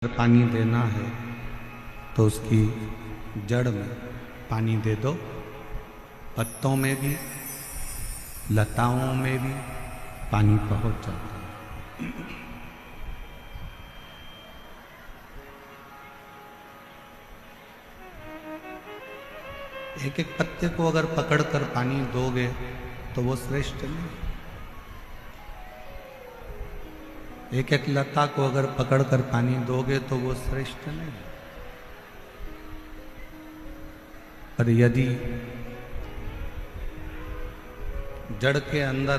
अगर पानी देना है तो उसकी जड़ में पानी दे दो, पत्तों में भी लताओं में भी पानी पहुंच जाता है। एक एक पत्ते को अगर पकड़कर पानी दोगे तो वो श्रेष्ठ नहीं। एक एक लता को अगर पकड़कर पानी दोगे तो वो श्रेष्ठ नहीं। पर यदि जड़ के अंदर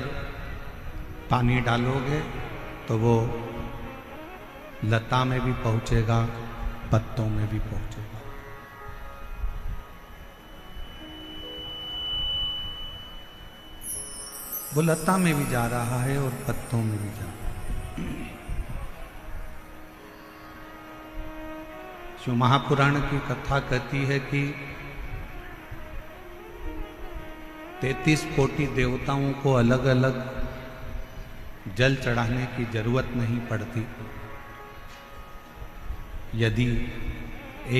पानी डालोगे तो वो लता में भी पहुंचेगा, पत्तों में भी पहुंचेगा। वो लता में भी जा रहा है और पत्तों में भी जा रहा है। शिव महापुराण की कथा कहती है कि 33 कोटि देवताओं को अलग अलग जल चढ़ाने की जरूरत नहीं पड़ती। यदि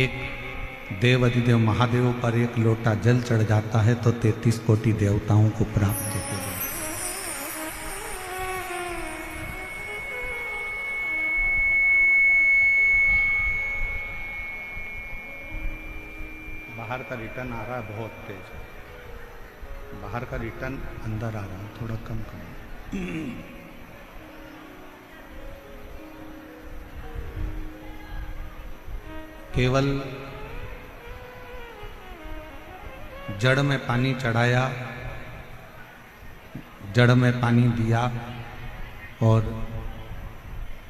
एक देव अधिदेव महादेव पर एक लोटा जल चढ़ जाता है तो 33 कोटि देवताओं को प्राप्त हो जाता है। बाहर का रिटर्न आ रहा है बहुत तेज, बाहर का रिटर्न अंदर आ रहा है, थोड़ा कम कम। केवल जड़ में पानी चढ़ाया, जड़ में पानी दिया और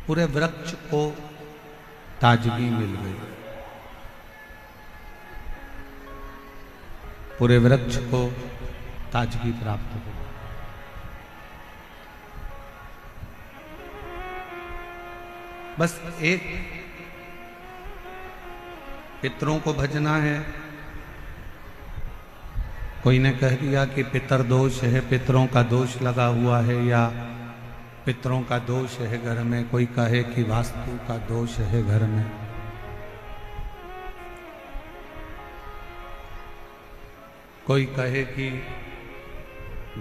पूरे वृक्ष को ताजगी मिल गई, पूरे वृक्ष को ताजगी प्राप्त हो। बस एक पितरों को भजना है। कोई ने कह दिया कि पितर दोष है, पितरों का दोष लगा हुआ है, या पितरों का दोष है घर में। कोई कहे कि वास्तु का दोष है घर में। कोई कहे कि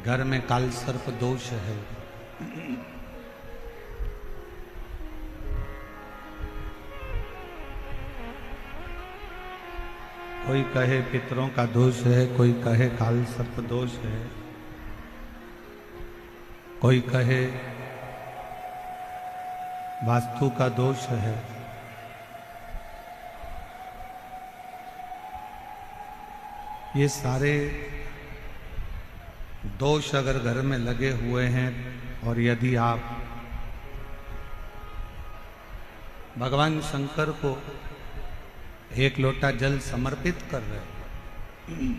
घर में काल सर्प दोष है। कोई कहे पितरों का दोष है, कोई कहे काल सर्प दोष है, कोई कहे वास्तु का दोष है। ये सारे दोष अगर घर में लगे हुए हैं और यदि आप भगवान शंकर को एक लोटा जल समर्पित कर रहे हैं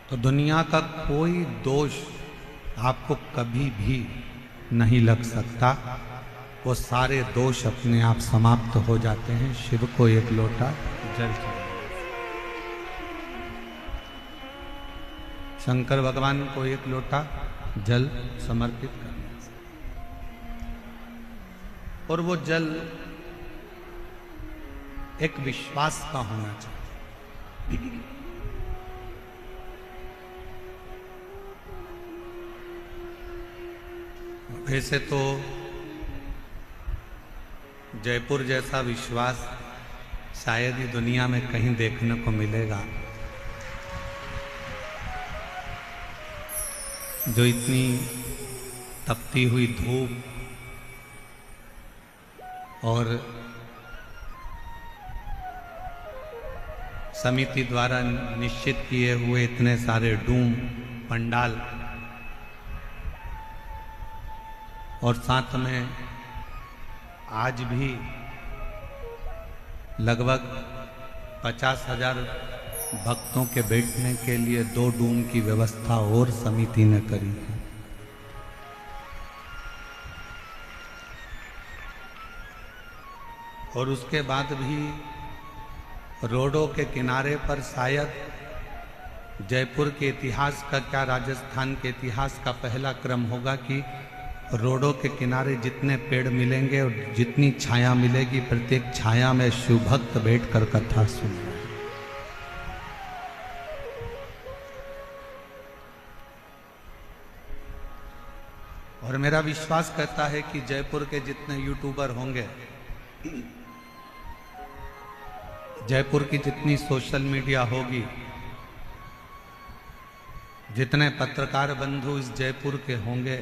तो दुनिया का कोई दोष आपको कभी भी नहीं लग सकता। वो सारे दोष अपने आप समाप्त हो जाते हैं शिव को एक लोटा जल चढ़ाने। शंकर भगवान को एक लोटा जल समर्पित करना और वो जल एक विश्वास का होना चाहिए। वैसे तो जयपुर जैसा विश्वास शायद ही दुनिया में कहीं देखने को मिलेगा, जो इतनी तपती हुई धूप और समिति द्वारा निश्चित किए हुए इतने सारे डूम पंडाल और साथ में आज भी लगभग 50,000 भक्तों के बैठने के लिए 2 डूम की व्यवस्था और समिति ने करी है। और उसके बाद भी रोडों के किनारे पर शायद जयपुर के इतिहास का क्या राजस्थान के इतिहास का पहला क्रम होगा कि रोडों के किनारे जितने पेड़ मिलेंगे और जितनी छाया मिलेगी, प्रत्येक छाया में शिव भक्त बैठकर कथा सुन रहे हैं। और मेरा विश्वास कहता है कि जयपुर के जितने यूट्यूबर होंगे, जयपुर की जितनी सोशल मीडिया होगी, जितने पत्रकार बंधु इस जयपुर के होंगे,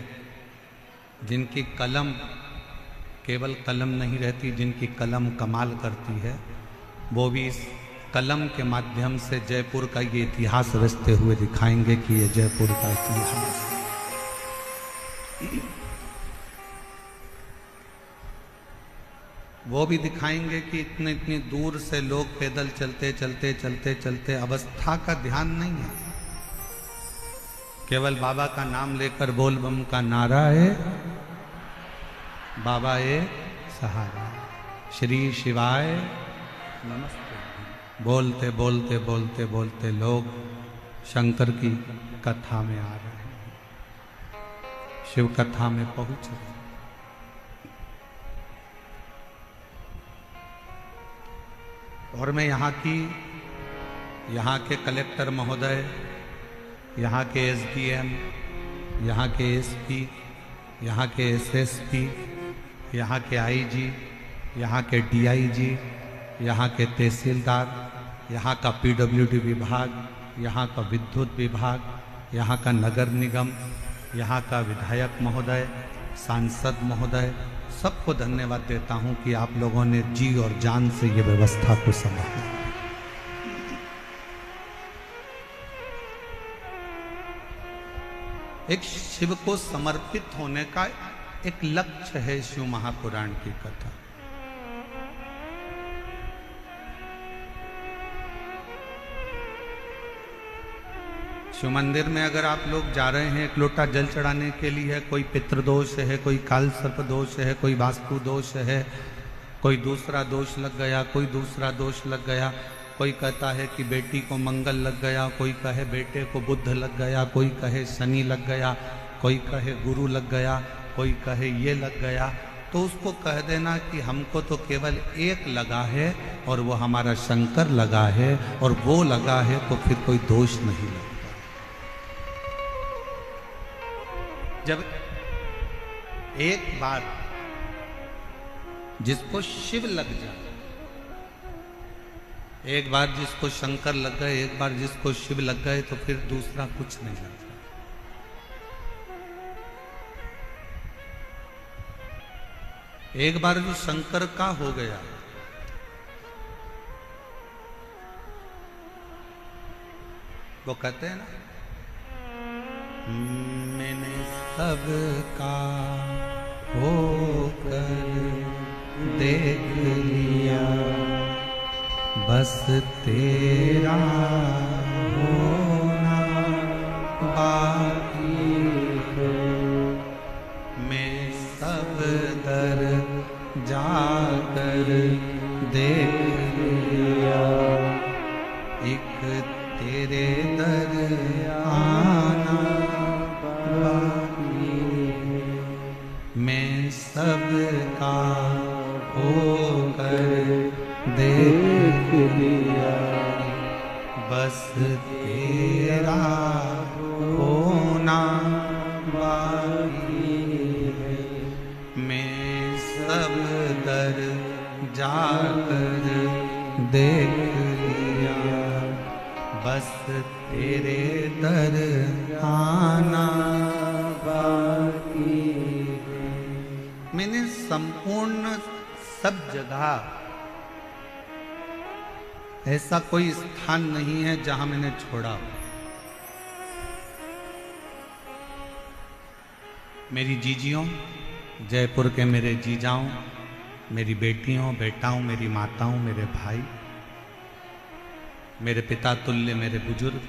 जिनकी कलम केवल कलम नहीं रहती, जिनकी कलम कमाल करती है, वो भी इस कलम के माध्यम से जयपुर का ये इतिहास रचते हुए दिखाएंगे कि ये जयपुर का इतिहास। वो भी दिखाएंगे कि इतनी दूर से लोग पैदल चलते चलते चलते चलते, अवस्था का ध्यान नहीं है, केवल बाबा का नाम लेकर बोल बम का नारा है, बाबा ए सहारा, श्री शिवाय नमस्ते, बोलते बोलते बोलते बोलते लोग शंकर की कथा में आ रहे हैं, शिव कथा में पहुंच रहे हैं। और मैं यहाँ के कलेक्टर महोदय, यहाँ के एसडीएम, यहाँ के एसपी, यहाँ के एसएसपी, यहाँ के आईजी, यहाँ के डीआईजी, यहाँ के तहसीलदार, यहाँ का पीडब्ल्यूडी विभाग, यहाँ का विद्युत विभाग, यहाँ का नगर निगम, यहाँ का विधायक महोदय, सांसद महोदय, सबको धन्यवाद देता हूँ कि आप लोगों ने जी और जान से ये व्यवस्था को संभाला। एक शिव को समर्पित होने का एक लक्ष्य है शिव महापुराण की कथा। शिव मंदिर में अगर आप लोग जा रहे हैं एक लोटा जल चढ़ाने के लिए, कोई पितृदोष है, कोई काल सर्प दोष है, कोई वास्तु दोष है, कोई दूसरा दोष लग गया, कोई दूसरा दोष लग गया, कोई कहता है कि बेटी को मंगल लग गया, कोई कहे बेटे को बुध लग गया, कोई कहे शनि लग गया, कोई कहे गुरु लग गया, कोई कहे ये लग गया, तो उसको कह देना कि हमको तो केवल एक लगा है और वो हमारा शंकर लगा है, और वो लगा है तो फिर कोई दोष नहीं लगता। जब एक बार जिसको शिव लग जाए, एक बार जिसको शंकर लग गए, एक बार जिसको शिव लग गए, तो फिर दूसरा कुछ नहीं लगता। एक बार जो शंकर का हो गया, वो कहते हैं ना, मैंने सबका होकर देख लिया, बस तेरा होना बाकी है, मैं सब दर जाकर देख लिया, एक तेरे दर आना बाकी है, मैं सबका होकर देख लिया, बस तेरा होना बाकी है, मैं सब दर जाकर देख लिया, बस तेरे दर आना बाकी है। मैंने संपूर्ण सब जगह, ऐसा कोई स्थान नहीं है जहां मैंने छोड़ा। मेरी जीजियों, जयपुर के मेरे जीजाओं, मेरी बेटियों, बेटाओं, मेरी माताओं, मेरे भाई, मेरे पिता तुल्य, मेरे बुजुर्ग,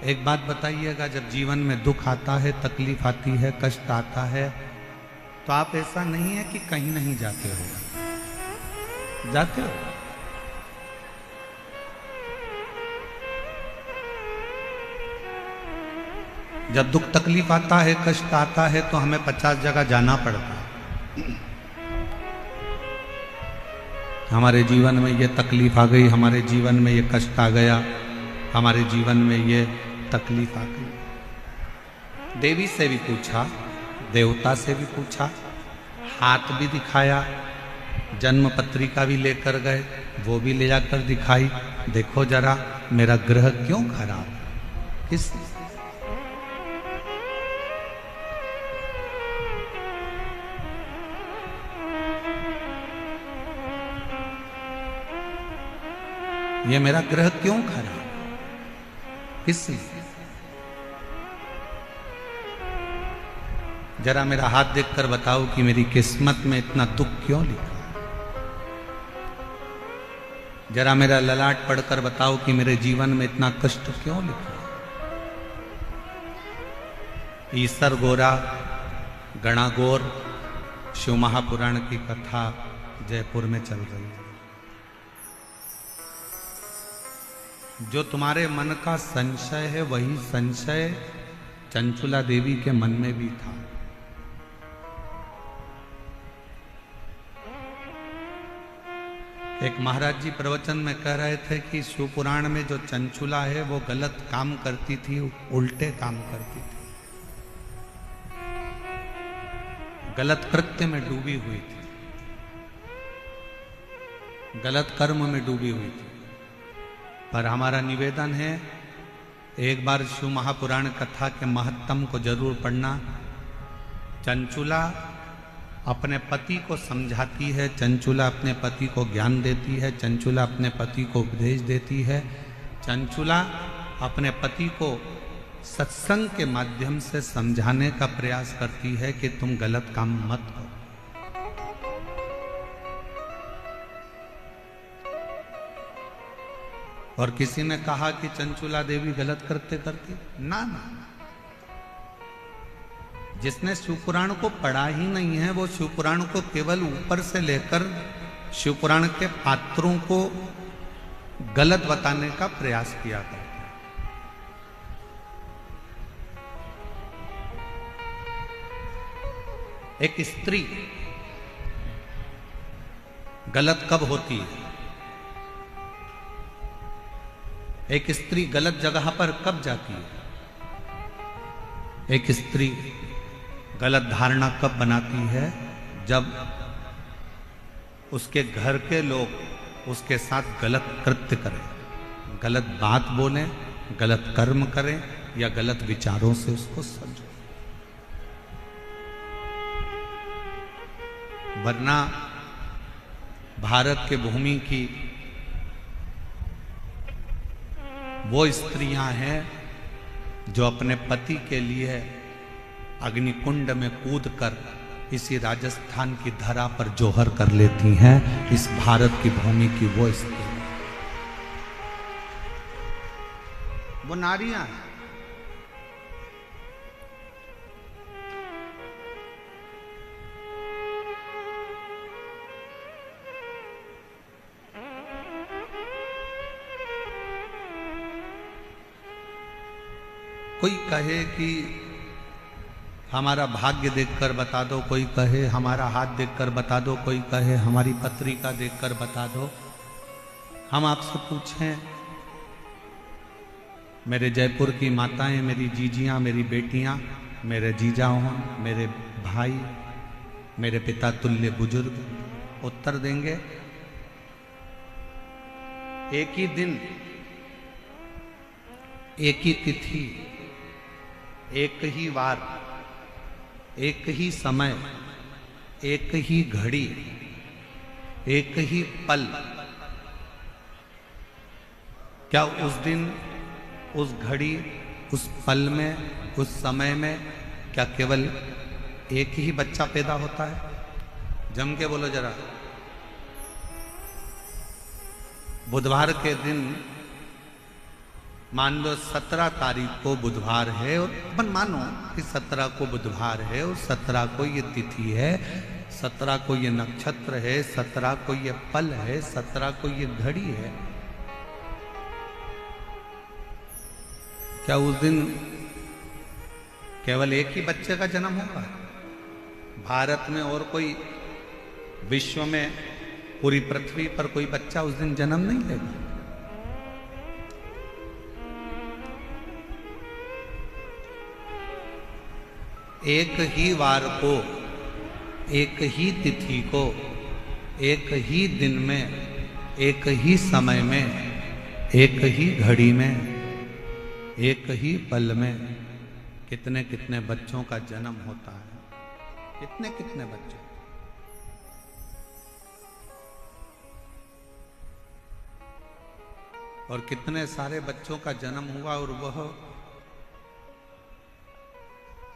एक बात बताइएगा, जब जीवन में दुख आता है, तकलीफ आती है, कष्ट आता है, तो आप ऐसा नहीं है कि कहीं नहीं जाते हो, जाते हो। जब दुख तकलीफ आता है, कष्ट आता है, तो हमें 50 जगह जाना पड़ता है। हमारे जीवन में ये तकलीफ आ गई, हमारे जीवन में ये कष्ट आ गया, हमारे जीवन में ये तकलीफ आ गई। देवी से भी पूछा, देवता से भी पूछा, हाथ भी दिखाया, जन्म पत्रिका भी लेकर गए, वो भी ले जाकर दिखाई, देखो जरा मेरा ग्रह क्यों खराब है, किस ये मेरा ग्रह क्यों खराब, किस लिए? जरा मेरा हाथ देखकर बताओ कि मेरी किस्मत में इतना दुख क्यों लिखा। जरा मेरा ललाट पढ़कर बताओ कि मेरे जीवन में इतना कष्ट क्यों लिखा। ईसर गोरा गणागोर शिव महापुराण की कथा जयपुर में चल रही है। जो तुम्हारे मन का संशय है, वही संशय चंचुला देवी के मन में भी था। एक महाराज जी प्रवचन में कह रहे थे कि शिव पुराण में जो चंचुला है वो गलत काम करती थी, उल्टे काम करती थी, गलत कृत्य में डूबी हुई थी, गलत कर्म में डूबी हुई थी। पर हमारा निवेदन है, एक बार शिव महापुराण कथा के महत्तम को जरूर पढ़ना। चंचुला अपने पति को समझाती है, चंचुला अपने पति को ज्ञान देती है, चंचुला अपने पति को उपदेश देती है, चंचुला अपने पति को सत्संग के माध्यम से समझाने का प्रयास करती है कि तुम गलत काम मत करो। और किसी ने कहा कि चंचुला देवी गलत करते करती, ना ना, जिसने शिवपुराण को पढ़ा ही नहीं है वो शिवपुराण को केवल ऊपर से लेकर शिवपुराण के पात्रों को गलत बताने का प्रयास किया करता है। एक स्त्री गलत कब होती है, एक स्त्री गलत जगह पर कब जाती है, एक स्त्री गलत धारणा कब बनाती है, जब उसके घर के लोग उसके साथ गलत कृत्य करें, गलत बात बोलें, गलत कर्म करें या गलत विचारों से उसको समझो। वरना भारत के भूमि की वो स्त्रियां हैं जो अपने पति के लिए अग्निकुंड में कूदकर इसी राजस्थान की धरा पर जोहर कर लेती हैं। इस भारत की भूमि की वो स्त्री, वो नारियां हैं। कोई कहे कि हमारा भाग्य देखकर बता दो, कोई कहे हमारा हाथ देखकर बता दो, कोई कहे हमारी पत्रिका देखकर बता दो। हम आपसे पूछें, मेरे जयपुर की माताएं, मेरी जीजियां, मेरी बेटियां, मेरे जीजा हों, मेरे भाई, मेरे पिता तुल्य बुजुर्ग उत्तर देंगे। एक ही दिन, एक ही तिथि, एक ही वार, एक ही समय, एक ही घड़ी, एक ही पल, क्या उस दिन, उस घड़ी, उस पल में, उस समय में क्या केवल एक ही बच्चा पैदा होता है? जम के बोलो जरा। बुधवार के दिन मान लो 17 तारीख को बुधवार है, और अपन मानो कि 17 को बुधवार है और 17 को ये तिथि है, 17 को ये नक्षत्र है, 17 को ये पल है, 17 को ये घड़ी है। क्या उस दिन केवल एक ही बच्चे का जन्म होगा। भारत में और कोई, विश्व में, पूरी पृथ्वी पर कोई बच्चा उस दिन जन्म नहीं लेगा। एक ही वार को, एक ही तिथि को, एक ही दिन में, एक ही समय में, एक ही घड़ी में, एक ही पल में कितने कितने बच्चों का जन्म होता है। कितने कितने बच्चों। और कितने सारे बच्चों का जन्म हुआ और वह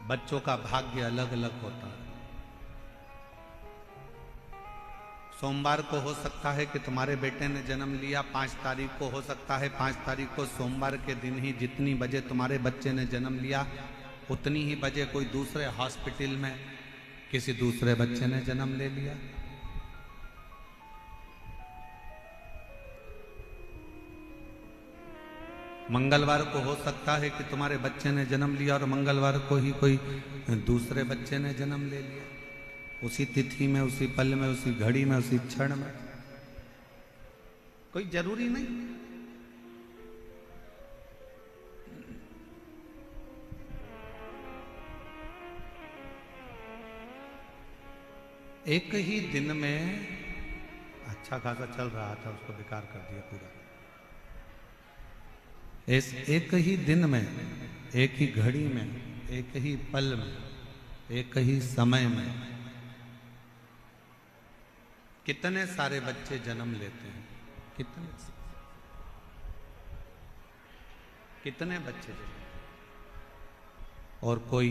बच्चों का भाग्य अलग अलग होता है। सोमवार को हो सकता है कि तुम्हारे बेटे ने जन्म लिया, 5 तारीख को हो सकता है, 5 तारीख को सोमवार के दिन ही जितनी बजे तुम्हारे बच्चे ने जन्म लिया उतनी ही बजे कोई दूसरे हॉस्पिटल में किसी दूसरे बच्चे ने जन्म ले लिया। मंगलवार को हो सकता है कि तुम्हारे बच्चे ने जन्म लिया और मंगलवार को ही कोई दूसरे बच्चे ने जन्म ले लिया। उसी तिथि में, उसी पल में, उसी घड़ी में, उसी क्षण में। कोई जरूरी नहीं। एक ही दिन में अच्छा खासा चल रहा था, उसको बेकार कर दिया पूरा। एक ही दिन में, एक ही घड़ी में, एक ही पल में, एक ही समय में कितने सारे बच्चे जन्म लेते हैं। कितने बच्चे जन्म। और कोई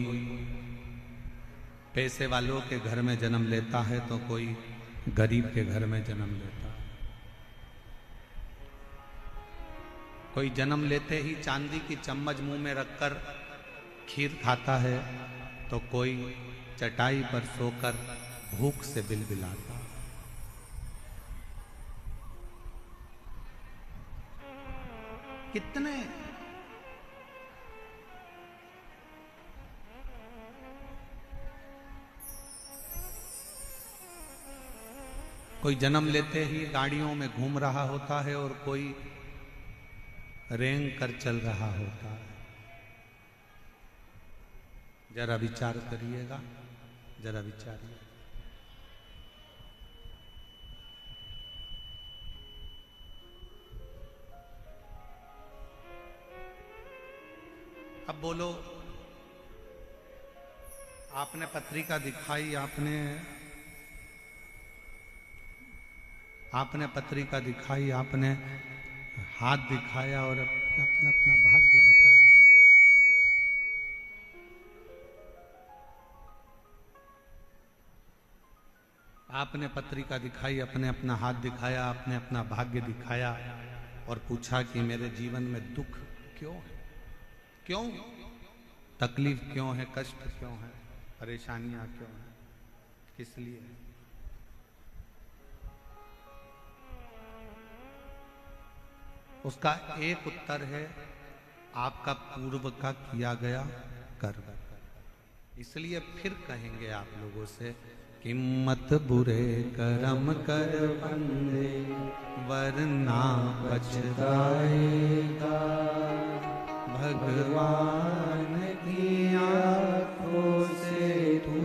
पैसे वालों के घर में जन्म लेता है तो कोई गरीब के घर में जन्म लेता है। कोई जन्म लेते ही चांदी की चम्मच मुंह में रखकर खीर खाता है तो कोई चटाई पर सोकर भूख से बिलबिलाता। कितने कोई जन्म लेते ही गाड़ियों में घूम रहा होता है और कोई रेंग कर चल रहा होता है। जरा विचार करिएगा, जरा विचारिए। अब बोलो, आपने पत्रिका दिखाई, आपने पत्रिका दिखाई, आपने हाथ दिखाया और अपना अपना भाग्य बताया। आपने पत्रिका दिखाई, अपने अपना हाथ दिखाया, आपने अपना भाग्य दिखाया और पूछा कि मेरे जीवन में दुख क्यों है, क्यों तकलीफ क्यों है, कष्ट क्यों है, परेशानियां क्यों है, किस लिए है? उसका एक उत्तर है आपका पूर्व का किया गया कर्म। इसलिए फिर कहेंगे आप लोगों से कि मत बुरे कर्म कर बंदे वरना पछताएगा, भगवान की आंखों से तू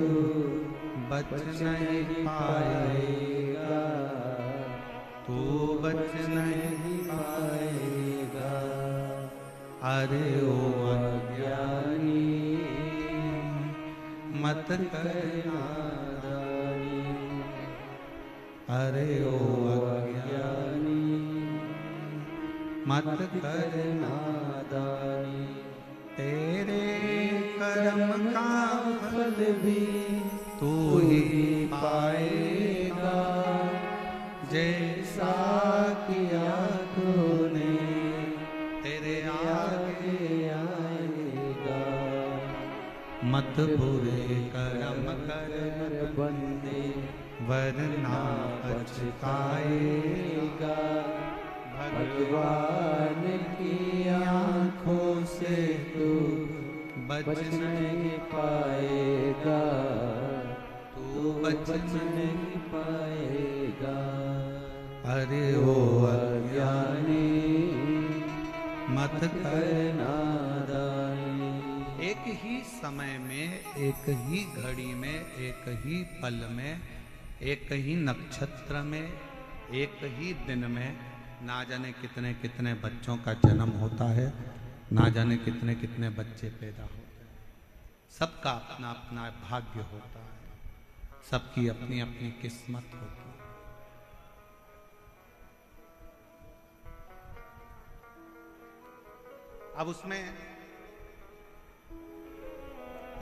बच नहीं पाएगा, तू बच नहीं पाएगा। अरे ओ अज्ञानी मत करना दानी, अरे ओ अज्ञानी मत करना दानी। तेरे कर्म का फल भी तू ही पाएगा, जैसा किया तूने तेरे आगे आएगा। मत बुरे कर्म कर बंदे वरना पछताएगा, भगवान की आंखों से तू बच नहीं पाएगा, तू बच नहीं पाएगा। अरे ओ अज्ञानी मत कर नादानी। एक ही समय में, एक ही घड़ी में, एक ही पल में, एक ही नक्षत्र में, एक ही दिन में ना जाने कितने कितने बच्चों का जन्म होता है, ना जाने कितने कितने बच्चे पैदा होते हैं। सबका अपना अपना भाग्य होता है, सबकी अपनी अपनी किस्मत होती है। अब उसमें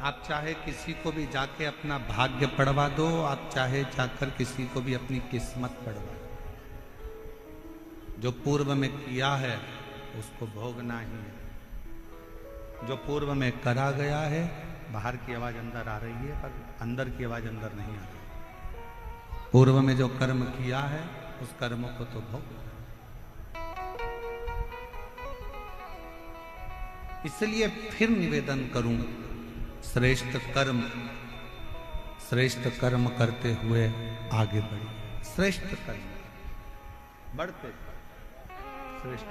आप चाहे किसी को भी जाके अपना भाग्य पढ़वा दो, आप चाहे जाकर किसी को भी अपनी किस्मत पढ़वा दो, जो पूर्व में किया है उसको भोगना ही है। जो पूर्व में करा गया है, बाहर की आवाज अंदर आ रही है पर अंदर की आवाज अंदर नहीं आ रही। पूर्व में जो कर्म किया है उस कर्म को तो भोग। इसलिए फिर निवेदन करूं, श्रेष्ठ कर्म करते हुए आगे बढ़िए। श्रेष्ठ कर्म बढ़ते श्रेष्ठ।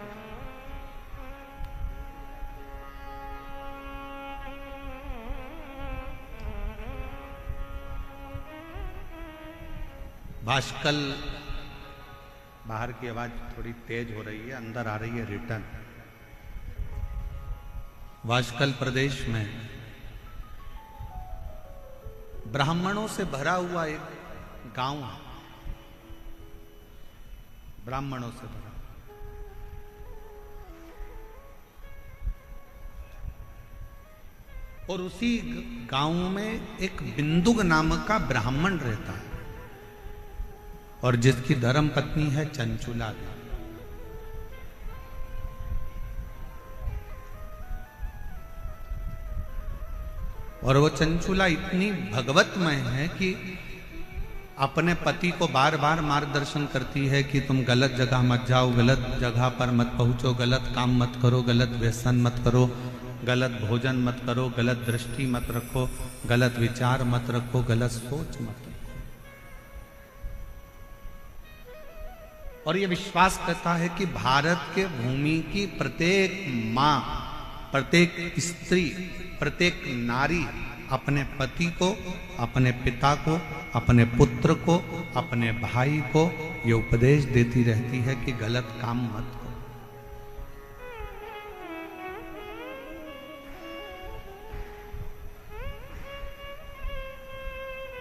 भास्कल, बाहर की आवाज थोड़ी तेज हो रही है, अंदर आ रही है रिटर्न। भास्कल प्रदेश में ब्राह्मणों से भरा हुआ एक गांव है, ब्राह्मणों से भरा। और उसी गांव में एक बिंदुक नामक का ब्राह्मण रहता है और जिसकी धर्म पत्नी है चंचुला देवी। और वो चंचुला इतनी भगवतमय है कि अपने पति को बार बार मार्गदर्शन करती है कि तुम गलत जगह मत जाओ, गलत जगह पर मत पहुंचो, गलत काम मत करो, गलत व्यसन मत करो, गलत भोजन मत करो, गलत दृष्टि मत रखो, गलत विचार मत रखो, गलत सोच मत रखो। और ये विश्वास करता है कि भारत के भूमि की प्रत्येक माँ, प्रत्येक स्त्री, प्रत्येक नारी अपने पति को, अपने पिता को, अपने पुत्र को, अपने भाई को ये उपदेश देती रहती है कि गलत काम मत करो।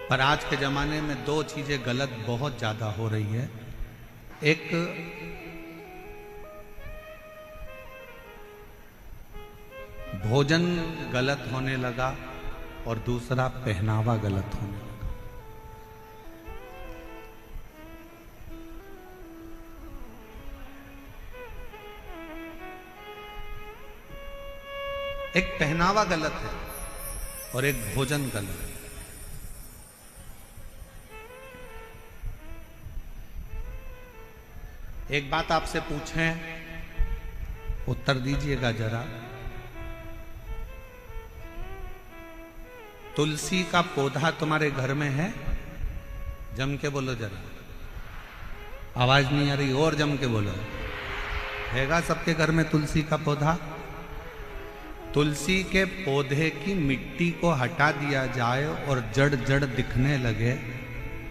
पर आज के जमाने में दो चीजें गलत बहुत ज्यादा हो रही है। एक भोजन गलत होने लगा और दूसरा पहनावा गलत होने लगा। एक पहनावा गलत है और एक भोजन गलत है। एक बात आपसे पूछें, उत्तर दीजिएगा जरा। तुलसी का पौधा तुम्हारे घर में है? जम के बोलो जरा, आवाज नहीं आ रही, और जम के बोलो। हैगा सबके घर में तुलसी का पौधा? तुलसी के पौधे की मिट्टी को हटा दिया जाए और जड़ जड़ दिखने लगे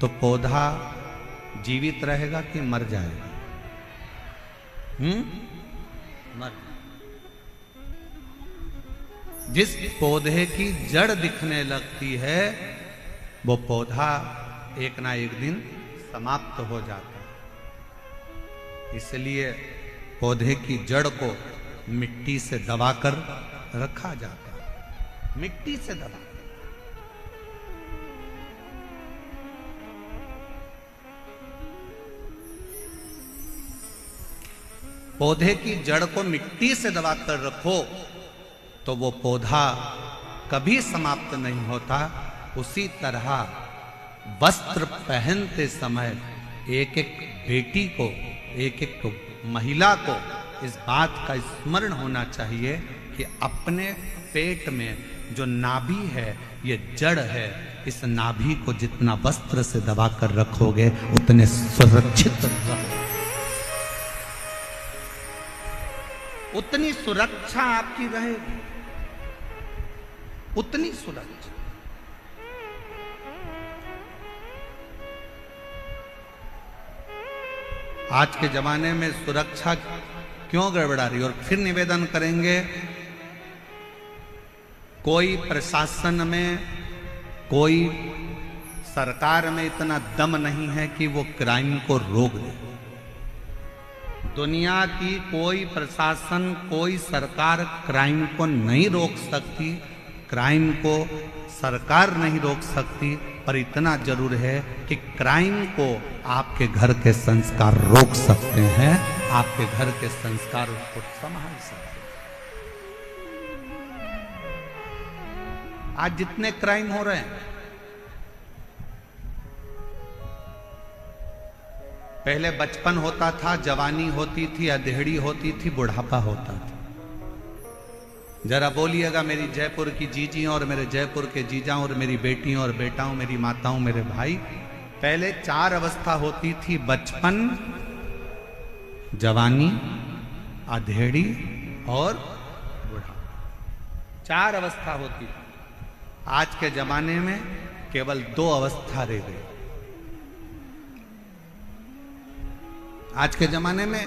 तो पौधा जीवित रहेगा कि मर जाएगा? मर। जिस पौधे की जड़ दिखने लगती है वो पौधा एक ना एक दिन समाप्त हो जाता है। इसलिए पौधे की जड़ को मिट्टी से दबाकर रखा जाता है, मिट्टी से दबा। पौधे की जड़ को मिट्टी से दबाकर रखो तो वो पौधा कभी समाप्त नहीं होता। उसी तरह वस्त्र पहनते समय एक एक बेटी को, एक एक महिला को इस बात का स्मरण होना चाहिए कि अपने पेट में जो नाभि है ये जड़ है, इस नाभि को जितना वस्त्र से दबाकर रखोगे उतने सुरक्षित रहोगे, उतनी सुरक्षा आपकी रहेगी, उतनी सुरक्षा। आज के जमाने में सुरक्षा क्यों गड़बड़ा रही? और फिर निवेदन करेंगे, कोई प्रशासन में, कोई सरकार में इतना दम नहीं है कि वो क्राइम को रोक दे। दुनिया की कोई प्रशासन, कोई सरकार क्राइम को नहीं रोक सकती, क्राइम को सरकार नहीं रोक सकती, पर इतना जरूर है कि क्राइम को आपके घर के संस्कार रोक सकते हैं, आपके घर के संस्कार उसको संभाल सकते हैं। आज जितने क्राइम हो रहे हैं, पहले बचपन होता था, जवानी होती थी, अधेड़ी होती थी, बुढ़ापा होता था। जरा बोलिएगा मेरी जयपुर की जीजी और मेरे जयपुर के जीजा और मेरी बेटियों और बेटाओं, मेरी माताओं, मेरे भाई, पहले 4 अवस्था होती थी, बचपन, जवानी, अधेड़ी और बुढ़ापा। 4 अवस्था होती थी। आज के जमाने में केवल 2 अवस्था रह गई। आज के जमाने में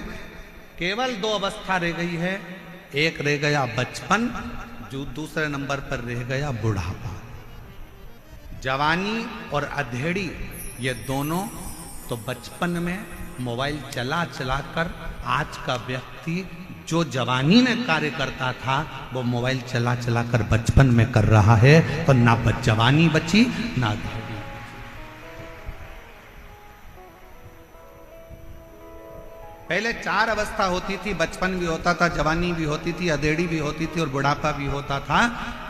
केवल 2 अवस्था रह गई है। एक रह गया बचपन, जो दूसरे नंबर पर रह गया बुढ़ापा। जवानी और अधेड़ी ये दोनों तो बचपन में मोबाइल चला चला कर आज का व्यक्ति जो जवानी में कार्य करता था वो मोबाइल चला चला कर बचपन में कर रहा है, तो ना जवानी बची ना अधेड़ी। पहले 4 अवस्था होती थी, बचपन भी होता था, जवानी भी होती थी, अधेड़ी भी होती थी और बुढ़ापा भी होता था।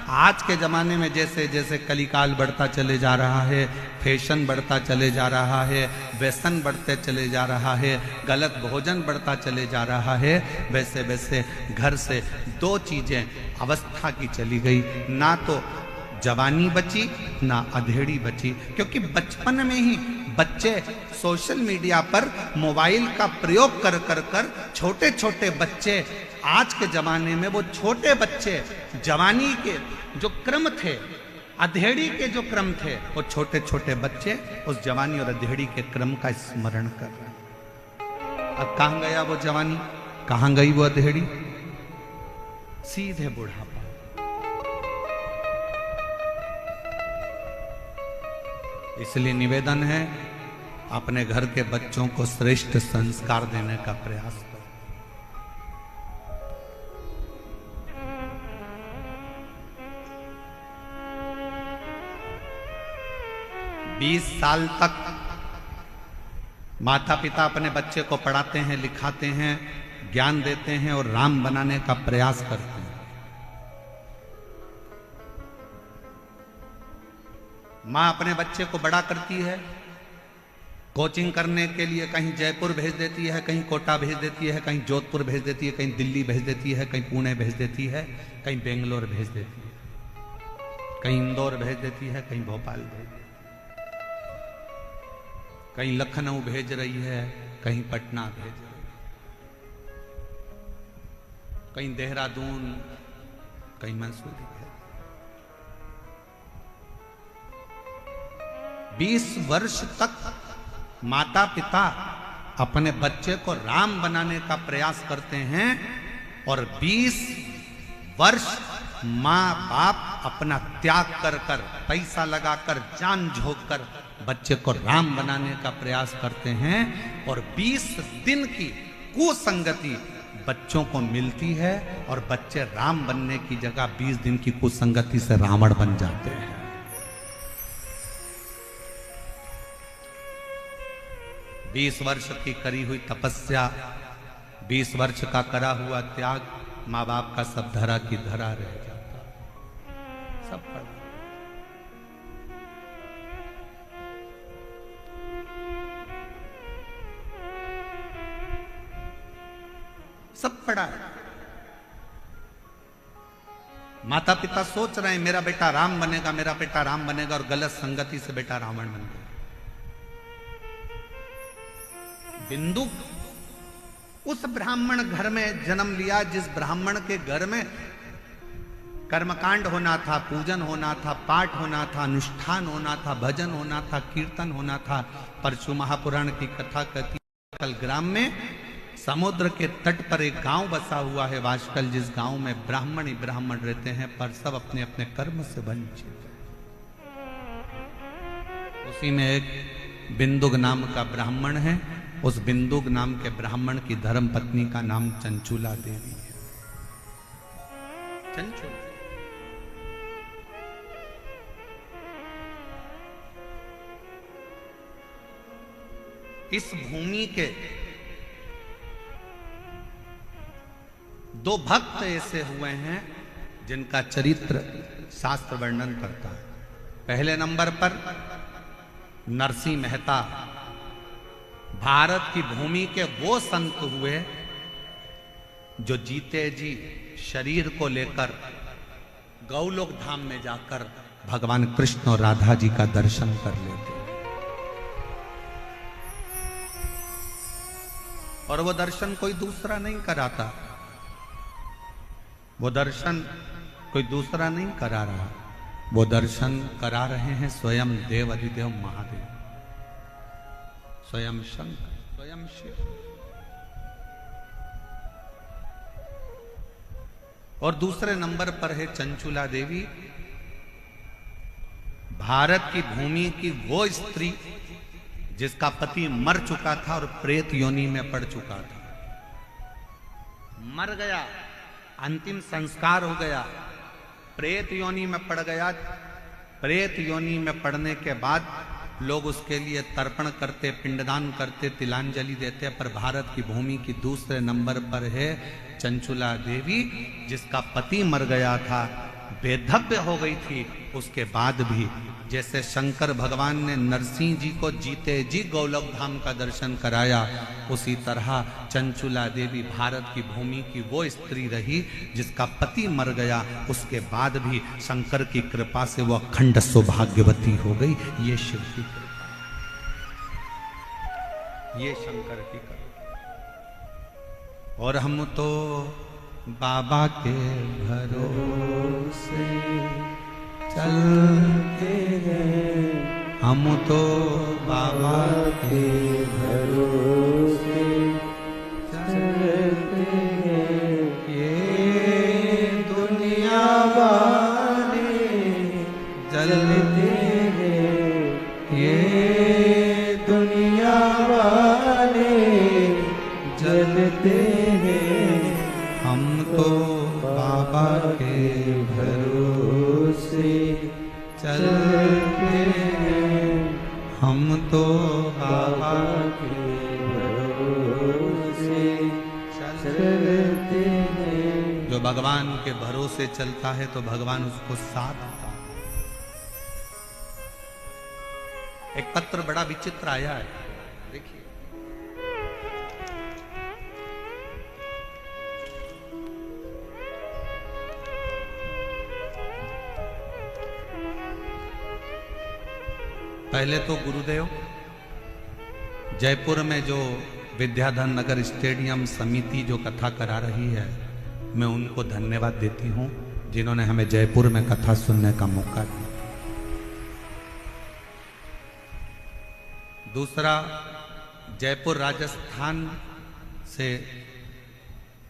आज के ज़माने में जैसे जैसे कलिकाल बढ़ता चले जा रहा है, फैशन बढ़ता चले जा रहा है, व्यसन बढ़ते चले जा रहा है, गलत भोजन बढ़ता चले जा रहा है, वैसे वैसे घर से 2 चीज़ें अवस्था की चली गई, ना तो जवानी बची ना अधेड़ी बची। क्योंकि बचपन में ही बच्चे सोशल मीडिया पर मोबाइल का प्रयोग कर कर कर छोटे छोटे बच्चे, आज के जमाने में वो छोटे बच्चे जवानी के जो क्रम थे, अधेड़ी के जो क्रम थे, वो छोटे छोटे बच्चे उस जवानी और अधेड़ी के क्रम का स्मरण कर रहे हैं। अब कहां गया वो जवानी, कहां गई वो अधेड़ी? सीधे बुढ़ापा। इसलिए निवेदन है, अपने घर के बच्चों को श्रेष्ठ संस्कार देने का प्रयास करो। 20 साल तक माता पिता अपने बच्चे को पढ़ाते हैं, लिखाते हैं, ज्ञान देते हैं और राम बनाने का प्रयास करते हैं। माँ अपने बच्चे को बड़ा करती है, कोचिंग करने के लिए कहीं जयपुर भेज देती है, कहीं कोटा भेज देती है, कहीं जोधपुर भेज देती है, कहीं दिल्ली भेज देती है, कहीं पुणे भेज देती है, कहीं बेंगलोर भेज देती है, कहीं इंदौर भेज देती है, कहीं भोपाल भेज देती है, कहीं लखनऊ भेज रही है, कहीं पटना भेज रही है, कहीं देहरादून, कहीं मंसूरी भेज। 20 वर्ष तक माता पिता अपने बच्चे को राम बनाने का प्रयास करते हैं और 20 वर्ष माँ बाप अपना त्याग कर कर, पैसा लगाकर, जान झोंक कर बच्चे को राम बनाने का प्रयास करते हैं और 20 दिन की कुसंगति बच्चों को मिलती है और बच्चे राम बनने की जगह 20 दिन की कुसंगति से रावण बन जाते हैं। 20 वर्ष की करी हुई तपस्या, 20 वर्ष का करा हुआ त्याग, माँ बाप का सब धरा की धरा रह जाता, सब पड़ा। सब पड़ा है। माता पिता सोच रहे हैं मेरा बेटा राम बनेगा, मेरा बेटा राम बनेगा, और गलत संगति से बेटा रावण बन गया। बिंदु उस ब्राह्मण घर में जन्म लिया जिस ब्राह्मण के घर में कर्मकांड होना था, पूजन होना था, पाठ होना था, अनुष्ठान होना था, भजन होना था, कीर्तन होना था। परशु महापुराण की कथा कहती है कल ग्राम में समुद्र के तट पर एक गांव बसा हुआ है वाशकल, जिस गांव में ब्राह्मण ही ब्राह्मण रहते हैं, पर सब अपने अपने कर्म से वंचित। उसी में एक बिंदुक नाम का ब्राह्मण है। उस बिंदुक नाम के ब्राह्मण की धर्म पत्नी का नाम चंचुला देवी है। चंचुला इस भूमि के दो भक्त ऐसे हुए हैं जिनका चरित्र शास्त्र वर्णन करता है। पहले नंबर पर नरसिंह मेहता, भारत की भूमि के वो संत हुए जो जीते जी शरीर को लेकर गौलोक धाम में जाकर भगवान कृष्ण और राधा जी का दर्शन कर लेते, और वो दर्शन कोई दूसरा नहीं कराता, वो दर्शन कोई दूसरा नहीं करा रहा, वो दर्शन करा रहे हैं स्वयं देव अधिदेव महादेव, स्वयं शंकर, स्वयं शिव। और दूसरे नंबर पर है चंचुला देवी, भारत की भूमि की वो स्त्री जिसका पति मर चुका था और प्रेत योनि में पड़ चुका था, मर गया, अंतिम संस्कार हो गया, प्रेत योनि में पड़ गया। प्रेत योनि में पड़ने के बाद लोग उसके लिए तर्पण करते, पिंडदान करते, तिलांजलि देते, पर भारत की भूमि की दूसरे नंबर पर है चंचुला देवी, जिसका पति मर गया था, बेधव्य हो गई थी। उसके बाद भी जैसे शंकर भगवान ने नरसिंह जी को जीते जी गोलोक धाम का दर्शन कराया, उसी तरह चंचुला देवी भारत की भूमि की वो स्त्री रही जिसका पति मर गया, उसके बाद भी शंकर की कृपा से वो अखंड सौभाग्यवती हो गई। ये शिव की कृपा, ये शंकर की कृपा। और हम तो बाबा के भरोसे चलते हैं, हम तो बाबा के भरोसे चलते हैं, ये दुनिया वाले जलते हैं, ये दुनिया वाले जलते हैं, हम तो बाबा के भरोसे चलते हैं, हम तो बाबा के भरोसे चलते हैं। जो भगवान के भरोसे चलता है तो भगवान उसको साथ देता है। एक पत्र बड़ा विचित्र आया है, देखिए। पहले तो गुरुदेव जयपुर में जो विद्याधर नगर स्टेडियम समिति जो कथा करा रही है, मैं उनको धन्यवाद देती हूं जिन्होंने हमें जयपुर में कथा सुनने का मौका दिया। दूसरा, जयपुर राजस्थान से,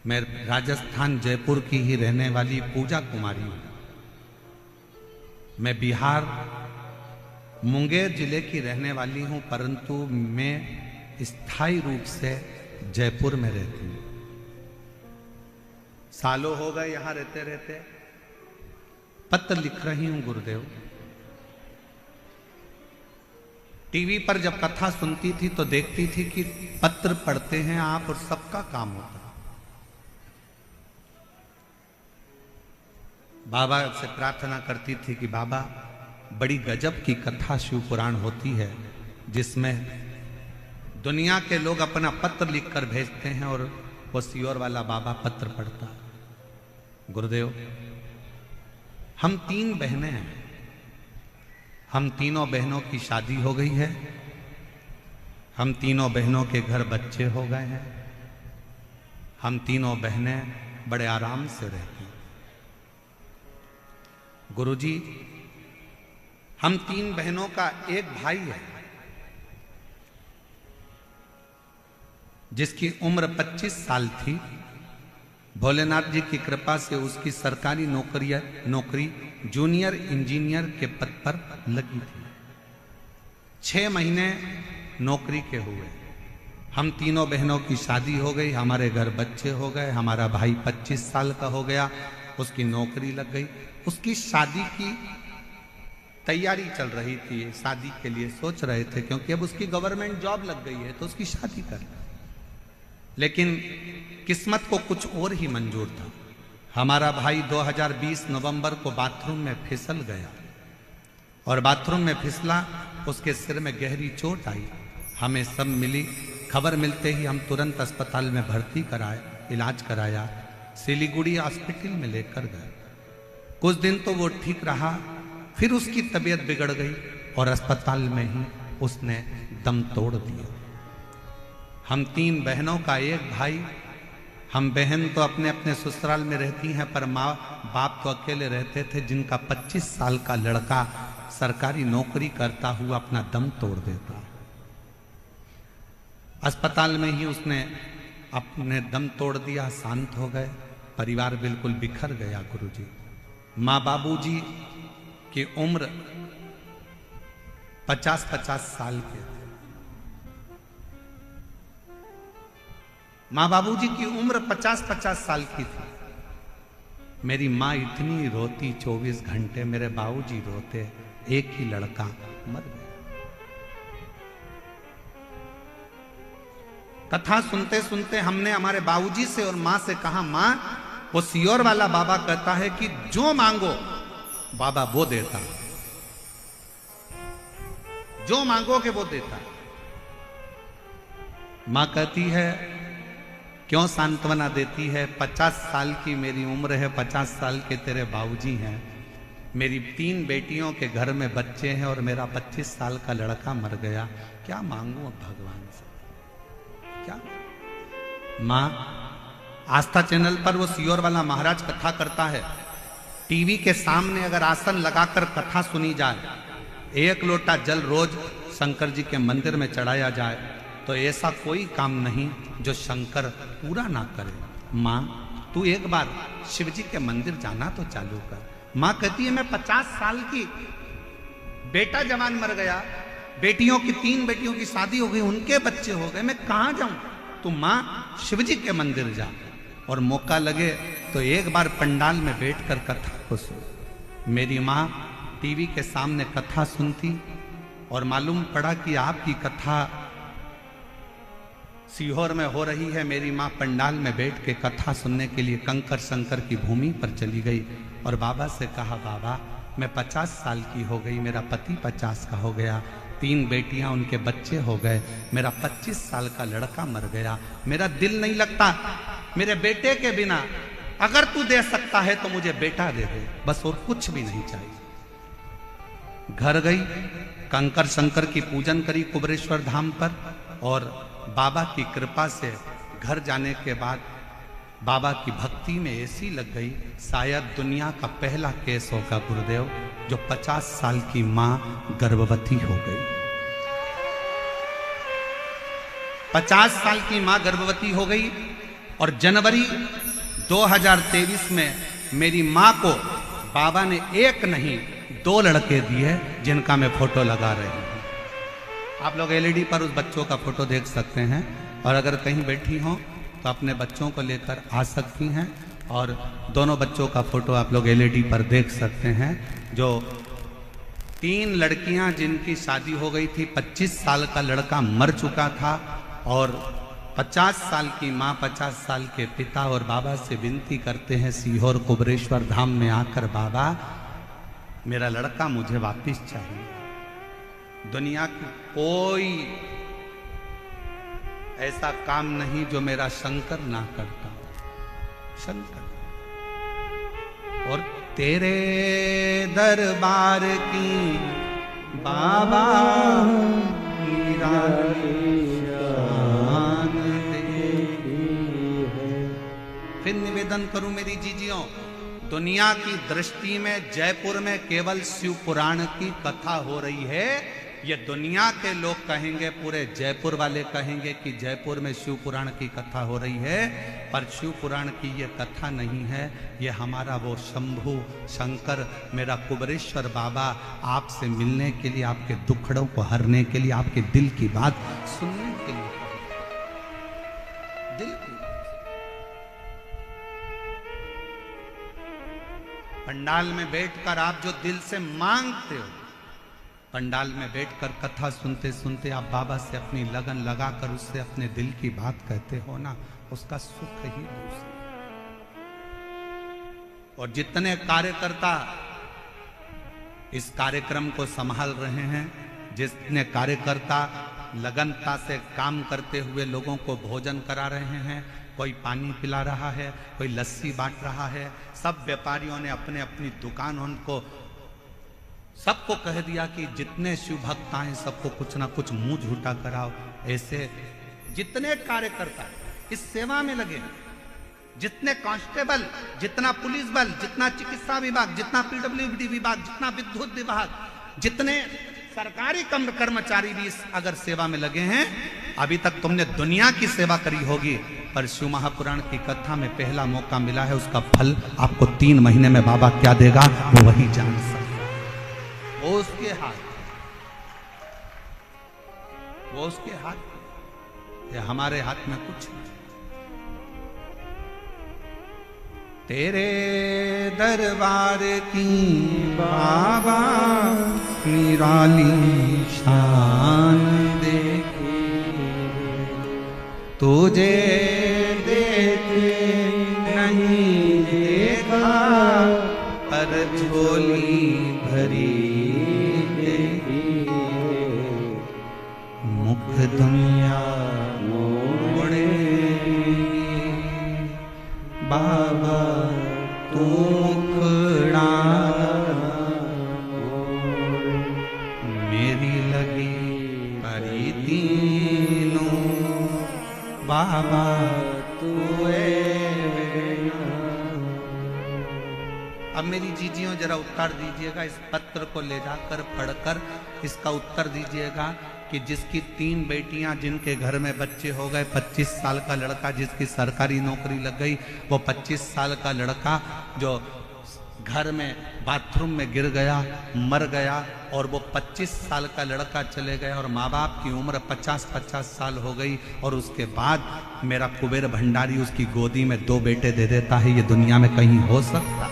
मैं राजस्थान जयपुर की ही रहने वाली पूजा कुमारी हूं। मैं बिहार मुंगेर जिले की रहने वाली हूं, परंतु मैं स्थायी रूप से जयपुर में रहती हूं। सालों हो गए यहां रहते रहते। पत्र लिख रही हूं गुरुदेव। टीवी पर जब कथा सुनती थी तो देखती थी कि पत्र पढ़ते हैं आप और सबका काम होता है। बाबा से प्रार्थना करती थी कि बाबा, बड़ी गजब की कथा शिव पुराण होती है जिसमें दुनिया के लोग अपना पत्र लिखकर भेजते हैं और वो सियोर वाला बाबा पत्र पढ़ता है। गुरुदेव, हम 3 बहनें हैं। हम तीनों बहनों की शादी हो गई है। हम तीनों बहनों के घर बच्चे हो गए हैं। हम तीनों बहनें बड़े आराम से रहती हैं। गुरुजी, हम 3 बहनों का एक भाई है जिसकी उम्र 25 साल थी। भोलेनाथ जी की कृपा से उसकी सरकारी नौकरी जूनियर इंजीनियर के पद पर लगी थी। 6 महीने नौकरी के हुए। हम तीनों बहनों की शादी हो गई, हमारे घर बच्चे हो गए। हमारा भाई 25 साल का हो गया, उसकी नौकरी लग गई। उसकी शादी की तैयारी चल रही थी, शादी के लिए सोच रहे थे क्योंकि अब उसकी गवर्नमेंट जॉब लग गई है तो उसकी शादी कर। लेकिन किस्मत को कुछ और ही मंजूर था। हमारा भाई 2020 नवंबर को बाथरूम में फिसल गया और बाथरूम में फिसला, उसके सिर में गहरी चोट आई। हमें सब मिली। खबर मिलते ही हम तुरंत अस्पताल में भर्ती कराए, इलाज कराया, सिलीगुड़ी हॉस्पिटल में लेकर गए। कुछ दिन तो वो ठीक रहा, फिर उसकी तबीयत बिगड़ गई और अस्पताल में ही उसने दम तोड़ दिया। हम 3 बहनों का एक भाई। हम बहन तो अपने अपने ससुराल में रहती हैं, पर माँ बाप तो अकेले रहते थे। जिनका 25 साल का लड़का सरकारी नौकरी करता हुआ अपना दम तोड़ देता। अस्पताल में ही उसने अपने दम तोड़ दिया, शांत हो गए। परिवार बिल्कुल बिखर गया गुरुजी। माँ बाबूजी की उम्र 50-50 साल के थे। माँ बाबूजी की उम्र 50-50 साल की थी। मेरी माँ इतनी रोती 24 घंटे, मेरे बाबूजी रोते। एक ही लड़का मर गया। कथा सुनते सुनते हमने हमारे बाबूजी से और माँ से कहा, माँ वो सियोर वाला बाबा कहता है कि जो मांगो बाबा वो देता, जो मांगोगे वो देता। माँ कहती है क्यों सांत्वना देती है, 50 साल की मेरी उम्र है, 50 साल के तेरे बाबूजी हैं, मेरी 3 बेटियों के घर में बच्चे हैं और मेरा 25 साल का लड़का मर गया, क्या मांगू अब भगवान से, क्या। माँ, आस्था चैनल पर वो सियोर वाला महाराज कथा करता है। टीवी के सामने अगर आसन लगाकर कथा सुनी जाए, 1 लोटा जल रोज शंकर जी के मंदिर में चढ़ाया जाए, तो ऐसा कोई काम नहीं जो शंकर पूरा ना करे। माँ, तू एक बार शिव जी के मंदिर जाना तो चालू कर। माँ कहती है मैं 50 साल की, बेटा जवान मर गया, बेटियों की 3 बेटियों की शादी हो गई, उनके बच्चे हो गए, मैं कहाँ जाऊं। तू माँ शिव जी के मंदिर जा, और मौका लगे तो एक बार पंडाल में बैठकर कथा को सुन। मेरी माँ टीवी के सामने कथा सुनती और मालूम पड़ा कि आपकी कथा सीहोर में हो रही है। मेरी माँ पंडाल में बैठ के कथा सुनने के लिए कंकर शंकर की भूमि पर चली गई और बाबा से कहा, बाबा मैं 50 साल की हो गई, मेरा पति 50 का हो गया, 3 बेटियां उनके बच्चे हो गए, मेरा 25 साल का लड़का मर गया, मेरा दिल नहीं लगता मेरे बेटे के बिना, अगर तू दे सकता है तो मुझे बेटा दे दे, बस और कुछ भी नहीं चाहिए। घर गई, कंकर शंकर की पूजन करी कुबरेश्वर धाम पर, और बाबा की कृपा से घर जाने के बाद बाबा की भक्ति में ऐसी लग गई, शायद दुनिया का पहला केस होगा गुरुदेव जो 50 साल की मां गर्भवती हो गई। 50 साल की मां गर्भवती हो गई और जनवरी 2023 में मेरी मां को बाबा ने 1 नहीं 2 लड़के दिए, जिनका मैं फोटो लगा रही हूं। आप लोग एलईडी पर उस बच्चों का फोटो देख सकते हैं, और अगर कहीं बैठी हो तो अपने बच्चों को लेकर आ सकती हैं, और दोनों बच्चों का फोटो आप लोग एलईडी पर देख सकते हैं। जो 3 लड़कियां जिनकी शादी हो गई थी, 25 साल का लड़का मर चुका था, और 50 साल की माँ 50 साल के पिता, और बाबा से विनती करते हैं सीहोर कुबरेश्वर धाम में आकर, बाबा मेरा लड़का मुझे वापिस चाहिए। दुनिया की कोई ऐसा काम नहीं जो मेरा शंकर ना करता, शंकर। और तेरे दरबार की बाबा फिर निवेदन करूं मेरी जीजियों, दुनिया की दृष्टि में जयपुर में केवल शिव पुराण की कथा हो रही है। ये दुनिया के लोग कहेंगे, पूरे जयपुर वाले कहेंगे कि जयपुर में शिव पुराण की कथा हो रही है, पर शिव पुराण की ये कथा नहीं है। ये हमारा वो शंभू शंकर, मेरा कुबरेश्वर बाबा आपसे मिलने के लिए, आपके दुखड़ों को हरने के लिए, आपके दिल की बात सुनने के लिए, दिल की पंडाल में बैठकर आप जो दिल से मांगते हो, पंडाल में बैठकर कथा सुनते सुनते आप बाबा से अपनी लगन लगाकर उससे अपने दिल की बात कहते हो ना, उसका सुख ही दूसरा। और जितने कार्यकर्ता इस कार्यक्रम को संभाल रहे हैं, जितने कार्यकर्ता लगनता से काम करते हुए लोगों को भोजन करा रहे हैं, कोई पानी पिला रहा है, कोई लस्सी बांट रहा है, सब व्यापारियों ने अपने अपनी दुकान उनको सबको कह दिया कि जितने शिव भक्त आए सबको कुछ ना कुछ मुंह झूठा कराओ। ऐसे जितने कार्यकर्ता इस सेवा में लगे, जितने कांस्टेबल, जितना पुलिस बल, जितना चिकित्सा विभाग, जितना पीडब्ल्यूडी विभाग, जितना विद्युत विभाग, जितने सरकारी कर्मचारी भी इस अगर सेवा में लगे हैं, अभी तक तुमने दुनिया की सेवा करी होगी, पर शिव महापुराण की कथा में पहला मौका मिला है। उसका फल आपको 3 महीने में बाबा क्या देगा वो वही जान सकता, वो उसके हाथ, वो उसके हाथ, ये हमारे हाथ में कुछ नहीं। तेरे दरबार की बाबा निराली शान देखी, तुझे देखे नहीं देखा, पर झोली भरी देखी, मुख दुनिया मोड़े बाबा तू मुखड़ा मेरी लगी परी तीनों, बाबा तू अब मेरी जीजियों जरा उत्तर दीजिएगा, इस पत्र को ले जाकर पढ़कर इसका उत्तर दीजिएगा कि जिसकी 3 बेटियां, जिनके घर में बच्चे हो गए, 25 साल का लड़का जिसकी सरकारी नौकरी लग गई, वो 25 साल का लड़का जो घर में बाथरूम में गिर गया, मर गया, और वो 25 साल का लड़का चले गए और माँ बाप की उम्र 50-50 साल हो गई, और उसके बाद मेरा कुबेर भंडारी उसकी गोदी में 2 बेटे दे देता है। ये दुनिया में कहीं हो सकता?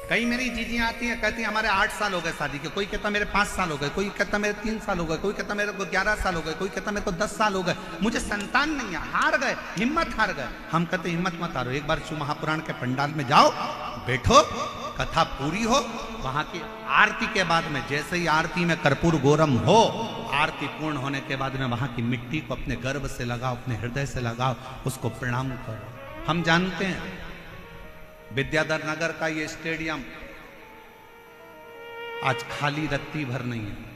कई मेरी जीजियां आती हैं, कहती हैं हमारे 8 साल हो गए शादी के, कोई कहता मेरे 5 साल हो गए, कोई कहता मेरे 3 साल हो गए, कोई कहता मेरे को 11 साल हो गए, कोई कहता मेरे को 10 साल हो गए, मुझे संतान नहीं है, हार गए, हिम्मत हार गए। हम कहते हिम्मत मत हारो, एक बार शिव महापुराण के पंडाल में जाओ, बैठो, कथा पूरी हो, वहां की आरती के बाद में, जैसे ही आरती में कर्पूर गौरम हो, आरती पूर्ण होने के बाद में वहां की मिट्टी को अपने गर्भ से लगाओ, अपने हृदय से लगाओ, उसको प्रणाम करो। हम जानते हैं विद्याधर नगर का ये स्टेडियम आज खाली रत्ती भर नहीं है।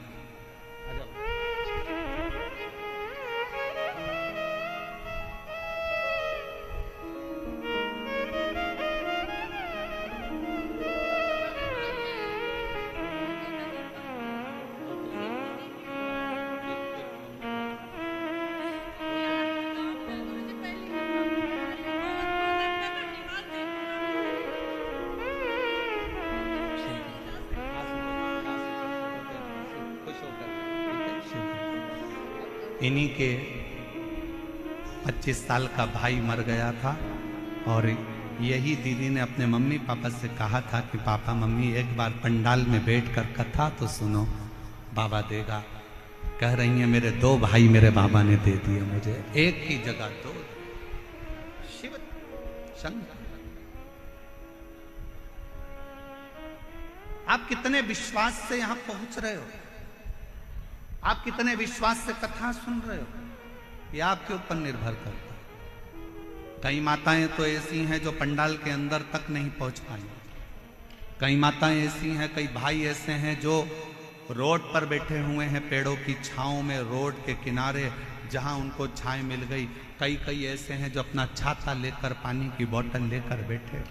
इन्हीं के 25 साल का भाई मर गया था, और यही दीदी ने अपने मम्मी पापा से कहा था कि पापा मम्मी एक बार पंडाल में बैठकर कथा तो सुनो, बाबा देगा। कह रही हैं मेरे 2 भाई मेरे बाबा ने दे दिए मुझे, एक की जगह 2। शिव शंकर, आप कितने विश्वास से यहां पहुंच रहे हो, आप कितने विश्वास से कथा सुन रहे हो, ये आपके ऊपर निर्भर करता है। कई माताएं तो ऐसी हैं जो पंडाल के अंदर तक नहीं पहुंच पाई। कई माताएं ऐसी हैं, कई भाई ऐसे हैं जो रोड पर बैठे हुए हैं, पेड़ों की छांव में, रोड के किनारे जहां उनको छांव मिल गई। कई ऐसे हैं जो अपना छाता लेकर, पानी की बोतल लेकर बैठे।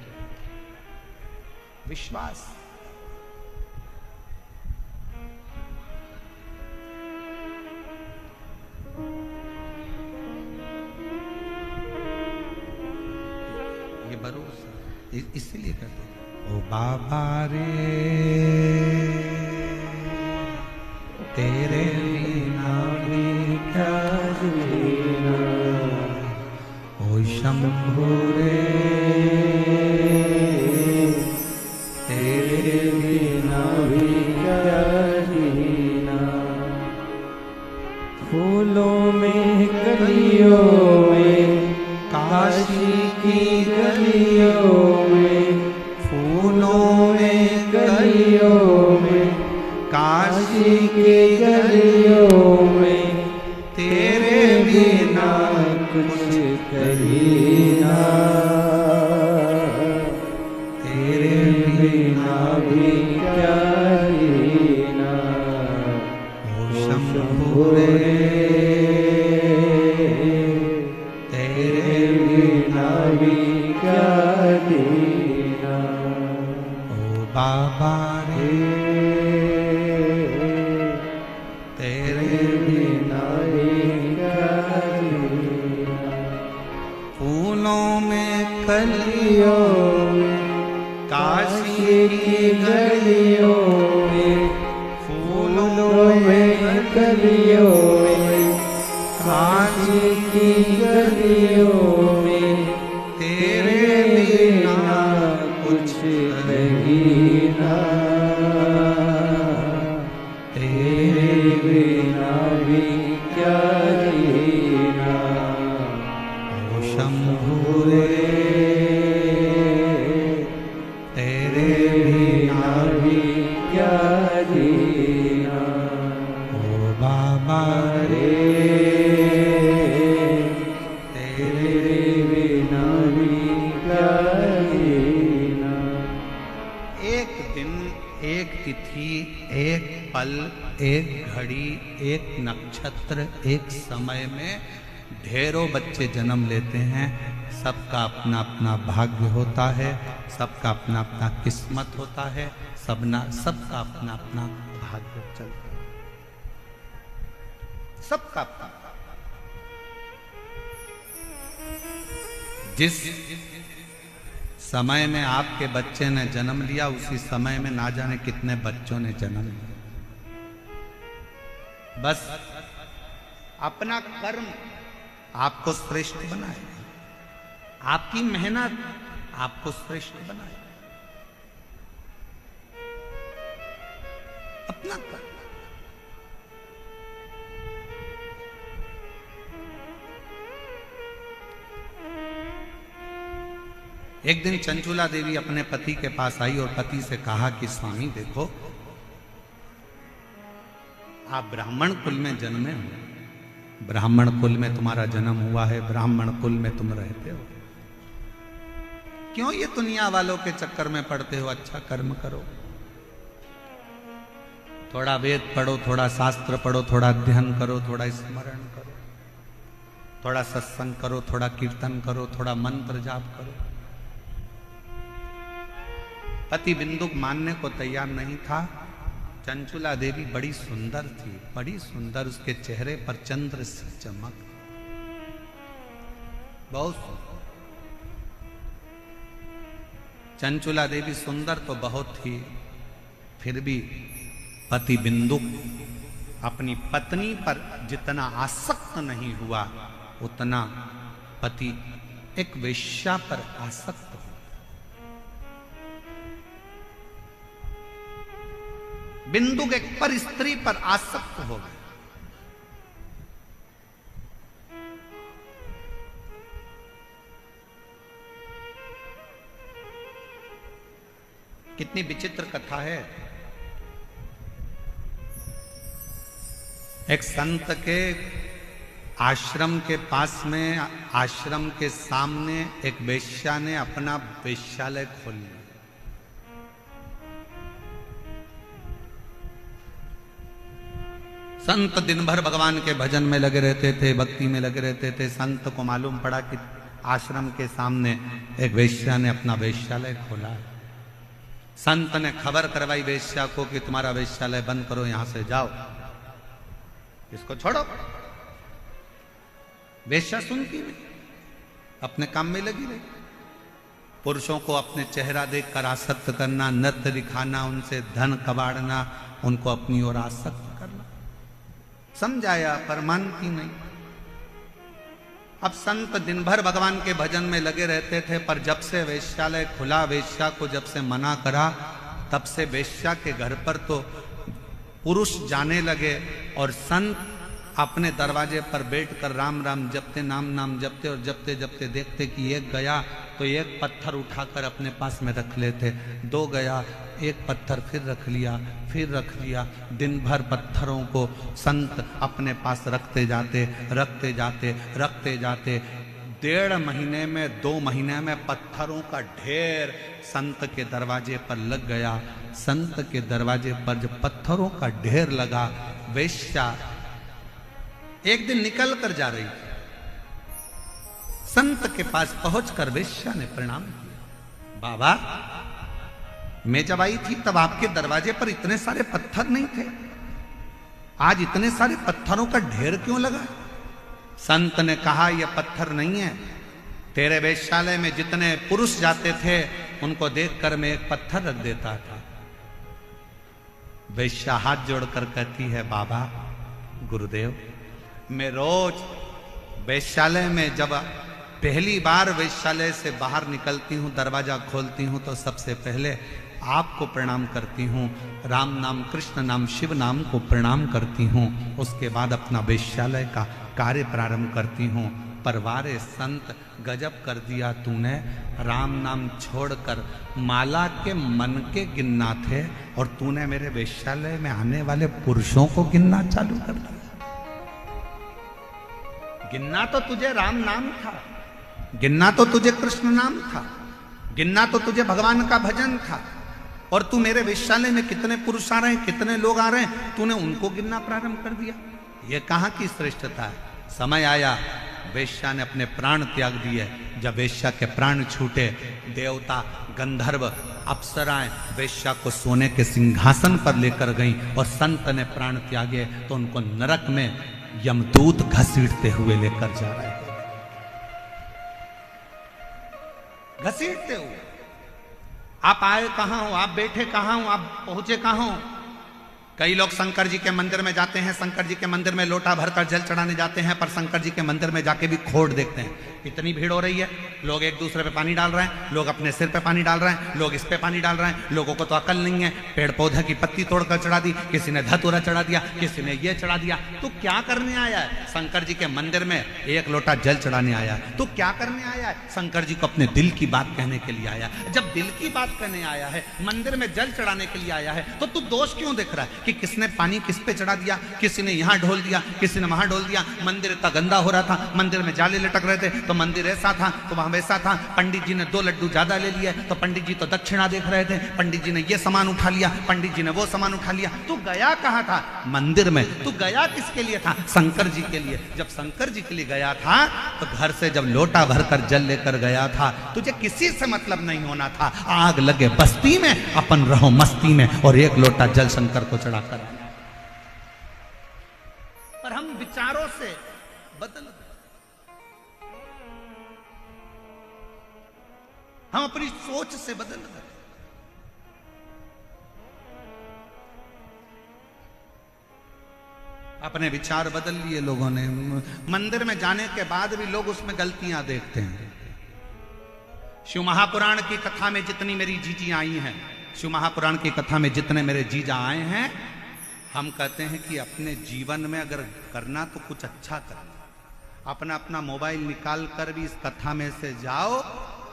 विश्वास। ये भरोसा इसलिए करते ओ बाबा रे तेरे बिना भी क्या जीना, ओ शंभू रे तेरे बिना भी क्या जीना। फूलों में कलियों में काशी की गलियों में, फूलों में गलियों में काशी की गलियों में, तेरे बिना कुछ कहीना, तेरे बिना भी क्या जीना। ओ शंभू रे बाबा रे तेरे बिना क्या जीना। फूलों में कलियों में काशी की गलियों में, फूलों में कलियों में काशी की गलियों में, तेरे बिना कुछ कहीना, तेरे बिना भी क्या जीना। ओ शंभू रे तेरे बिना भी क्या जीना। ओ बाबा रे तेरे बिना भी क्या जीना। एक दिन, एक तिथि, एक पल, एक घड़ी, एक नक्षत्र, एक समय में ढेरों बच्चे जन्म लेते हैं। सबका अपना अपना भाग्य होता है, सबका अपना अपना किस्मत होता है, सबका अपना अपना भाग्य चलता है, सबका अपना। जिस समय में आपके बच्चे ने जन्म लिया, उसी समय में ना जाने कितने बच्चों ने जन्म लिया। बस अपना कर्म आपको श्रेष्ठ बनाए, आपकी मेहनत आपको श्रेष्ठ बनाए, अपना कर्म। एक दिन चंचुला देवी अपने पति के पास आई और पति से कहा कि स्वामी देखो, आप ब्राह्मण कुल में जन्मे हो, ब्राह्मण कुल में तुम्हारा जन्म हुआ है, ब्राह्मण कुल में तुम रहते हो, क्यों ये दुनिया वालों के चक्कर में पड़ते हो? अच्छा कर्म करो, थोड़ा वेद पढ़ो, थोड़ा शास्त्र पढ़ो, थोड़ा अध्ययन करो, थोड़ा स्मरण करो, थोड़ा सत्संग करो, थोड़ा कीर्तन करो, थोड़ा मंत्र जाप करो। पति बिंदुक मानने को तैयार नहीं था। चंचुला देवी बड़ी सुंदर थी, बड़ी सुंदर, उसके चेहरे पर चंद्र सी चमक, बहुत सुंदर। चंचुला देवी सुंदर तो बहुत थी, फिर भी पति बिंदुक अपनी पत्नी पर जितना आसक्त नहीं हुआ, उतना पति एक वेश्या पर आसक्त हुआ। बिंदुक एक पर स्त्री पर आसक्त हो गए। कितनी विचित्र कथा है। एक संत के आश्रम के पास में, आश्रम के सामने एक वेश्या ने अपना वेश्यालय खोल लिया। संत दिन भर भगवान के भजन में लगे रहते थे, भक्ति में लगे रहते थे। संत को मालूम पड़ा कि आश्रम के सामने एक वेश्या ने अपना वेश्यालय खोला है। संत ने खबर करवाई वेश्या को कि तुम्हारा वेश्यालय बंद करो, यहां से जाओ, इसको छोड़ो। वेश्या सुनती नहीं, अपने काम में लगी रही। पुरुषों को अपने चेहरा देखकर आसक्त करना, नृत्य दिखाना, उनसे धन कबाड़ना, उनको अपनी ओर आसक्त करना। समझाया पर मानती नहीं। अब संत दिन भर भगवान के भजन में लगे रहते थे, पर जब से वेश्यालय खुला, वेश्या को जब से मना करा, तब से वेश्या के घर पर तो पुरुष जाने लगे और संत अपने दरवाजे पर बैठकर राम राम जपते, नाम नाम जपते और जपते जपते देखते कि एक गया तो एक पत्थर उठाकर अपने पास में रख लेते, दो गया एक पत्थर फिर रख लिया, फिर रख लिया। दिन भर पत्थरों को संत अपने पास रखते जाते, रखते जाते, रखते जाते। 1.5 महीने में, 2 महीने में पत्थरों का ढेर संत के दरवाजे पर लग गया। संत के दरवाजे पर जब पत्थरों का ढेर लगा, वेश्या एक दिन निकल कर जा रही थी। संत के पास पहुंचकर वेश्या ने प्रणाम किया। बाबा, मैं जब आई थी तब आपके दरवाजे पर इतने सारे पत्थर नहीं थे, आज इतने सारे पत्थरों का ढेर क्यों लगा? संत ने कहा, यह पत्थर नहीं है, तेरे वेश्यालय में जितने पुरुष जाते थे उनको देखकर मैं एक पत्थर रख देता था। वेश्या हाथ जोड़कर कहती है, बाबा गुरुदेव, मैं रोज वेश्यालय में जब पहली बार वेश्यालय से बाहर निकलती हूँ, दरवाजा खोलती हूँ, तो सबसे पहले आपको प्रणाम करती हूँ, राम नाम, कृष्ण नाम, शिव नाम को प्रणाम करती हूँ। उसके बाद अपना वेश्यालय का कार्य प्रारंभ करती हूँ। पर वारे संत, गजब कर दिया तूने, राम नाम छोड़कर माला के मन के गिनना थे और तूने मेरे वेश्यालय में आने वाले पुरुषों को गिनना चालू कर दिया। गिनना तो तुझे राम नाम था, गिनना तो तुझे कृष्ण नाम था, गिनना तो तुझे भगवान का भजन था, और तू मेरे वेश्यालय में कितने पुरुष आ रहे हैं, कितने लोग आ रहे हैं, तूने उनको गिनना प्रारंभ कर दिया। ये कहाँ की श्रेष्ठता है? समय आया, वेश्या ने अपने प्राण त्याग दिए। जब वेश्या के प्राण छूटे, देवता, गंधर्व, अप्सराएं वेश्या को सोने के सिंहासन पर लेकर गईं और संत ने प्राण त्यागे तो उनको नरक में यमदूत घसीटते हुए लेकर जा रहे थे। घसीटते हुए। आप आए कहां हो, आप बैठे कहां हो, आप पहुंचे कहां हो? कई लोग शंकर जी के मंदिर में जाते हैं, शंकर जी के मंदिर में लोटा भरकर जल चढ़ाने जाते हैं, पर शंकर जी के मंदिर में जाके भी खोट देखते हैं। इतनी भीड़ हो रही है, लोग एक दूसरे पे पानी डाल रहे हैं, लोग अपने सिर पे पानी डाल रहे हैं, लोग इस पे पानी डाल रहे हैं। लोगों को तो अकल नहीं है, पेड़ पौधे की पत्ती तोड़कर चढ़ा दी, किसी ने धतूरा चढ़ा दिया, किसी ने ये चढ़ा दिया। तू क्या करने आया है? शंकर जी के मंदिर में एक लोटा जल चढ़ाने आया है। तू क्या करने आया है? शंकर जी को अपने दिल की बात कहने के लिए आया। जब दिल की बात कहने आया है, मंदिर में जल चढ़ाने के लिए आया है, तो तू दोष क्यों देख रहा है कि किसने पानी किस पे चढ़ा दिया, किसी ने यहां ढोल दिया, किसी ने वहां ढोल दिया। मंदिर इतना गंदा हो रहा था, मंदिर में जाले लटक रहे थे, तो मंदिर ऐसा था तो वहां वैसा था। पंडित जी ने 2 लड्डू ज्यादा ले लिए तो पंडित जी तो दक्षिणा देख रहे थे, पंडित जी ने ये सामान उठा लिया, पंडित जी ने वो सामान उठा लिया। तू गया कहां था? मंदिर में। तू गया किसके लिए था? शंकर जी के लिए। जब शंकर जी के लिए गया था तो घर से जब लोटा भरकर जल लेकर गया था, तुझे किसी से मतलब नहीं होना था। आग लगे बस्ती में, अपन रहो मस्ती में, और एक लोटा जल शंकर को चढ़ाकर। पर हम विचारों से बदल गए, हम अपनी सोच से बदल गए। अपने विचार बदल लिए लोगों ने। मंदिर में जाने के बाद भी लोग उसमें गलतियां देखते हैं। शिव महापुराण की कथा में जितनी मेरी जीजी आई हैं, शिव महापुराण की कथा में जितने मेरे जीजा आए हैं, हम कहते हैं कि अपने जीवन में अगर करना तो कुछ अच्छा करना। अपना मोबाइल निकाल कर भी इस कथा में से जाओ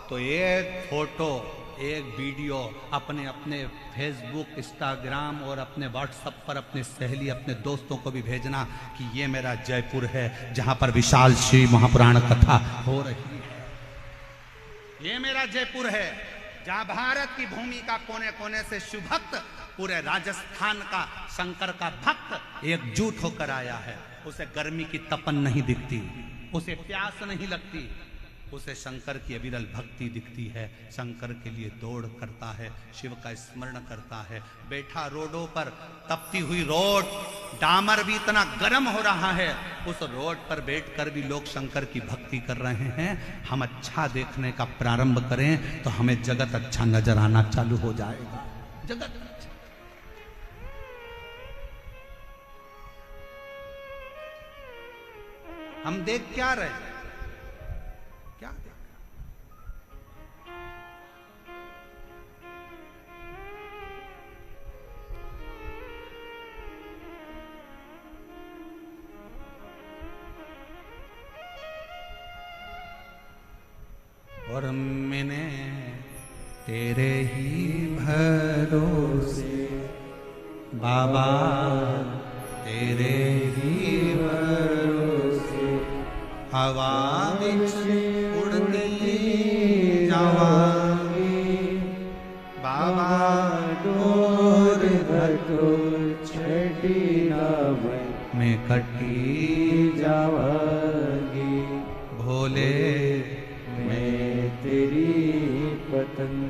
तो एक फोटो एक वीडियो अपने अपने फेसबुक, इंस्टाग्राम और अपने व्हाट्सएप पर अपने सहेली, अपने दोस्तों को भी भेजना कि ये मेरा जयपुर है जहां पर विशाल शिव महापुराण कथा हो रही है। ये मेरा जयपुर है जहां भारत की भूमि का कोने कोने से शिव भक्त, पूरे राजस्थान का शंकर का भक्त एकजुट होकर आया है। उसे गर्मी की तपन नहीं दिखती, उसे प्यास नहीं लगती, उसे शंकर की अविरल भक्ति दिखती है। शंकर के लिए दौड़ करता है, शिव का स्मरण करता है। बैठा रोडों पर, तपती हुई रोड, डामर भी इतना गर्म हो रहा है, उस रोड पर बैठकर भी लोग शंकर की भक्ति कर रहे हैं। हम अच्छा देखने का प्रारंभ करें तो हमें जगत अच्छा नजर आना चालू हो जाएगा। जगत हम देख क्या रहे हैं? क्या देख? और मैंने तेरे ही भरोसे बाबा, तेरे ही हवा विच उड़ती जावांगी बाबा, डोर घटोर छड़ी ना मैं कटी जावांगी। भोले मैं तेरी पत्नी।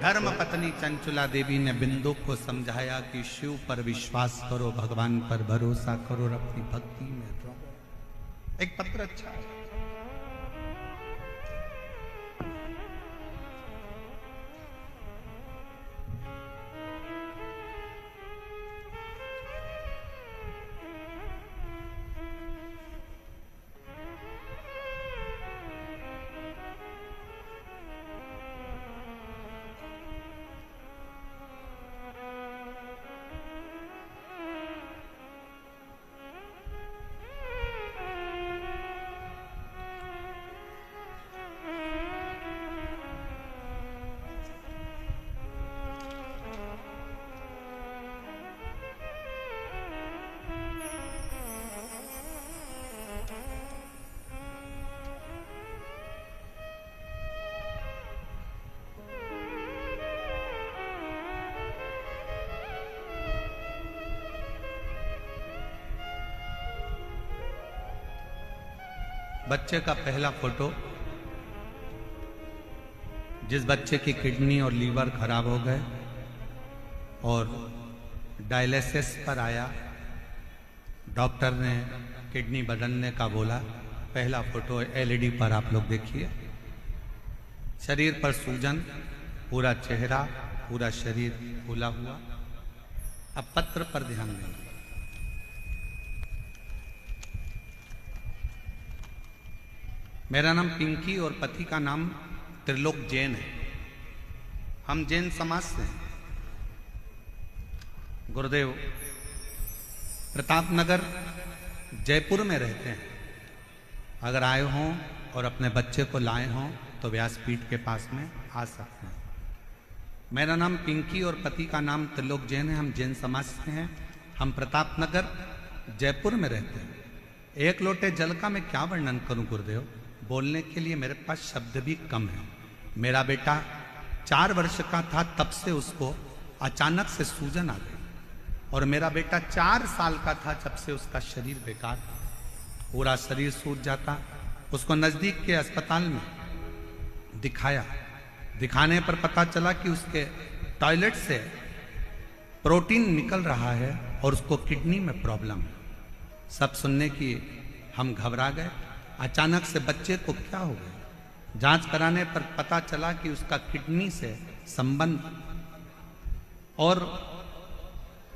धर्म पत्नी चंचुला देवी ने बिंदु को समझाया कि शिव पर विश्वास करो, भगवान पर भरोसा करो और अपनी भक्ति में रहो। एक पत्र अच्छा है। बच्चे का पहला फोटो, जिस बच्चे की किडनी और लीवर खराब हो गए और डायलिसिस पर आया, डॉक्टर ने किडनी बदलने का बोला। पहला फोटो एलईडी पर आप लोग देखिए। शरीर पर सूजन, पूरा चेहरा, पूरा शरीर फूला हुआ। अब पत्र पर ध्यान दें। मेरा नाम पिंकी और पति का नाम त्रिलोक जैन है। हम जैन समाज से हैं। गुरुदेव प्रतापनगर जयपुर में रहते हैं। अगर आए हों और अपने बच्चे को लाए हों तो व्यासपीठ के पास में आ सकते हैं। मेरा नाम पिंकी और पति का नाम त्रिलोक जैन है। हम जैन समाज से हैं। हम प्रतापनगर जयपुर में रहते हैं। एक लोटे जल का मैं क्या वर्णन करूं गुरुदेव, बोलने के लिए मेरे पास शब्द भी कम है। मेरा बेटा 4 वर्ष का था तब से उसको अचानक से सूजन आ गई, और मेरा बेटा 4 साल का था जब से उसका शरीर बेकार, पूरा शरीर सूज जाता। उसको नजदीक के अस्पताल में दिखाया। दिखाने पर पता चला कि उसके टॉयलेट से प्रोटीन निकल रहा है और उसको किडनी में प्रॉब्लम है। सब सुनने की हम घबरा गए। अचानक से बच्चे को क्या हो गया? जांच कराने पर पता चला कि उसका किडनी से संबंध और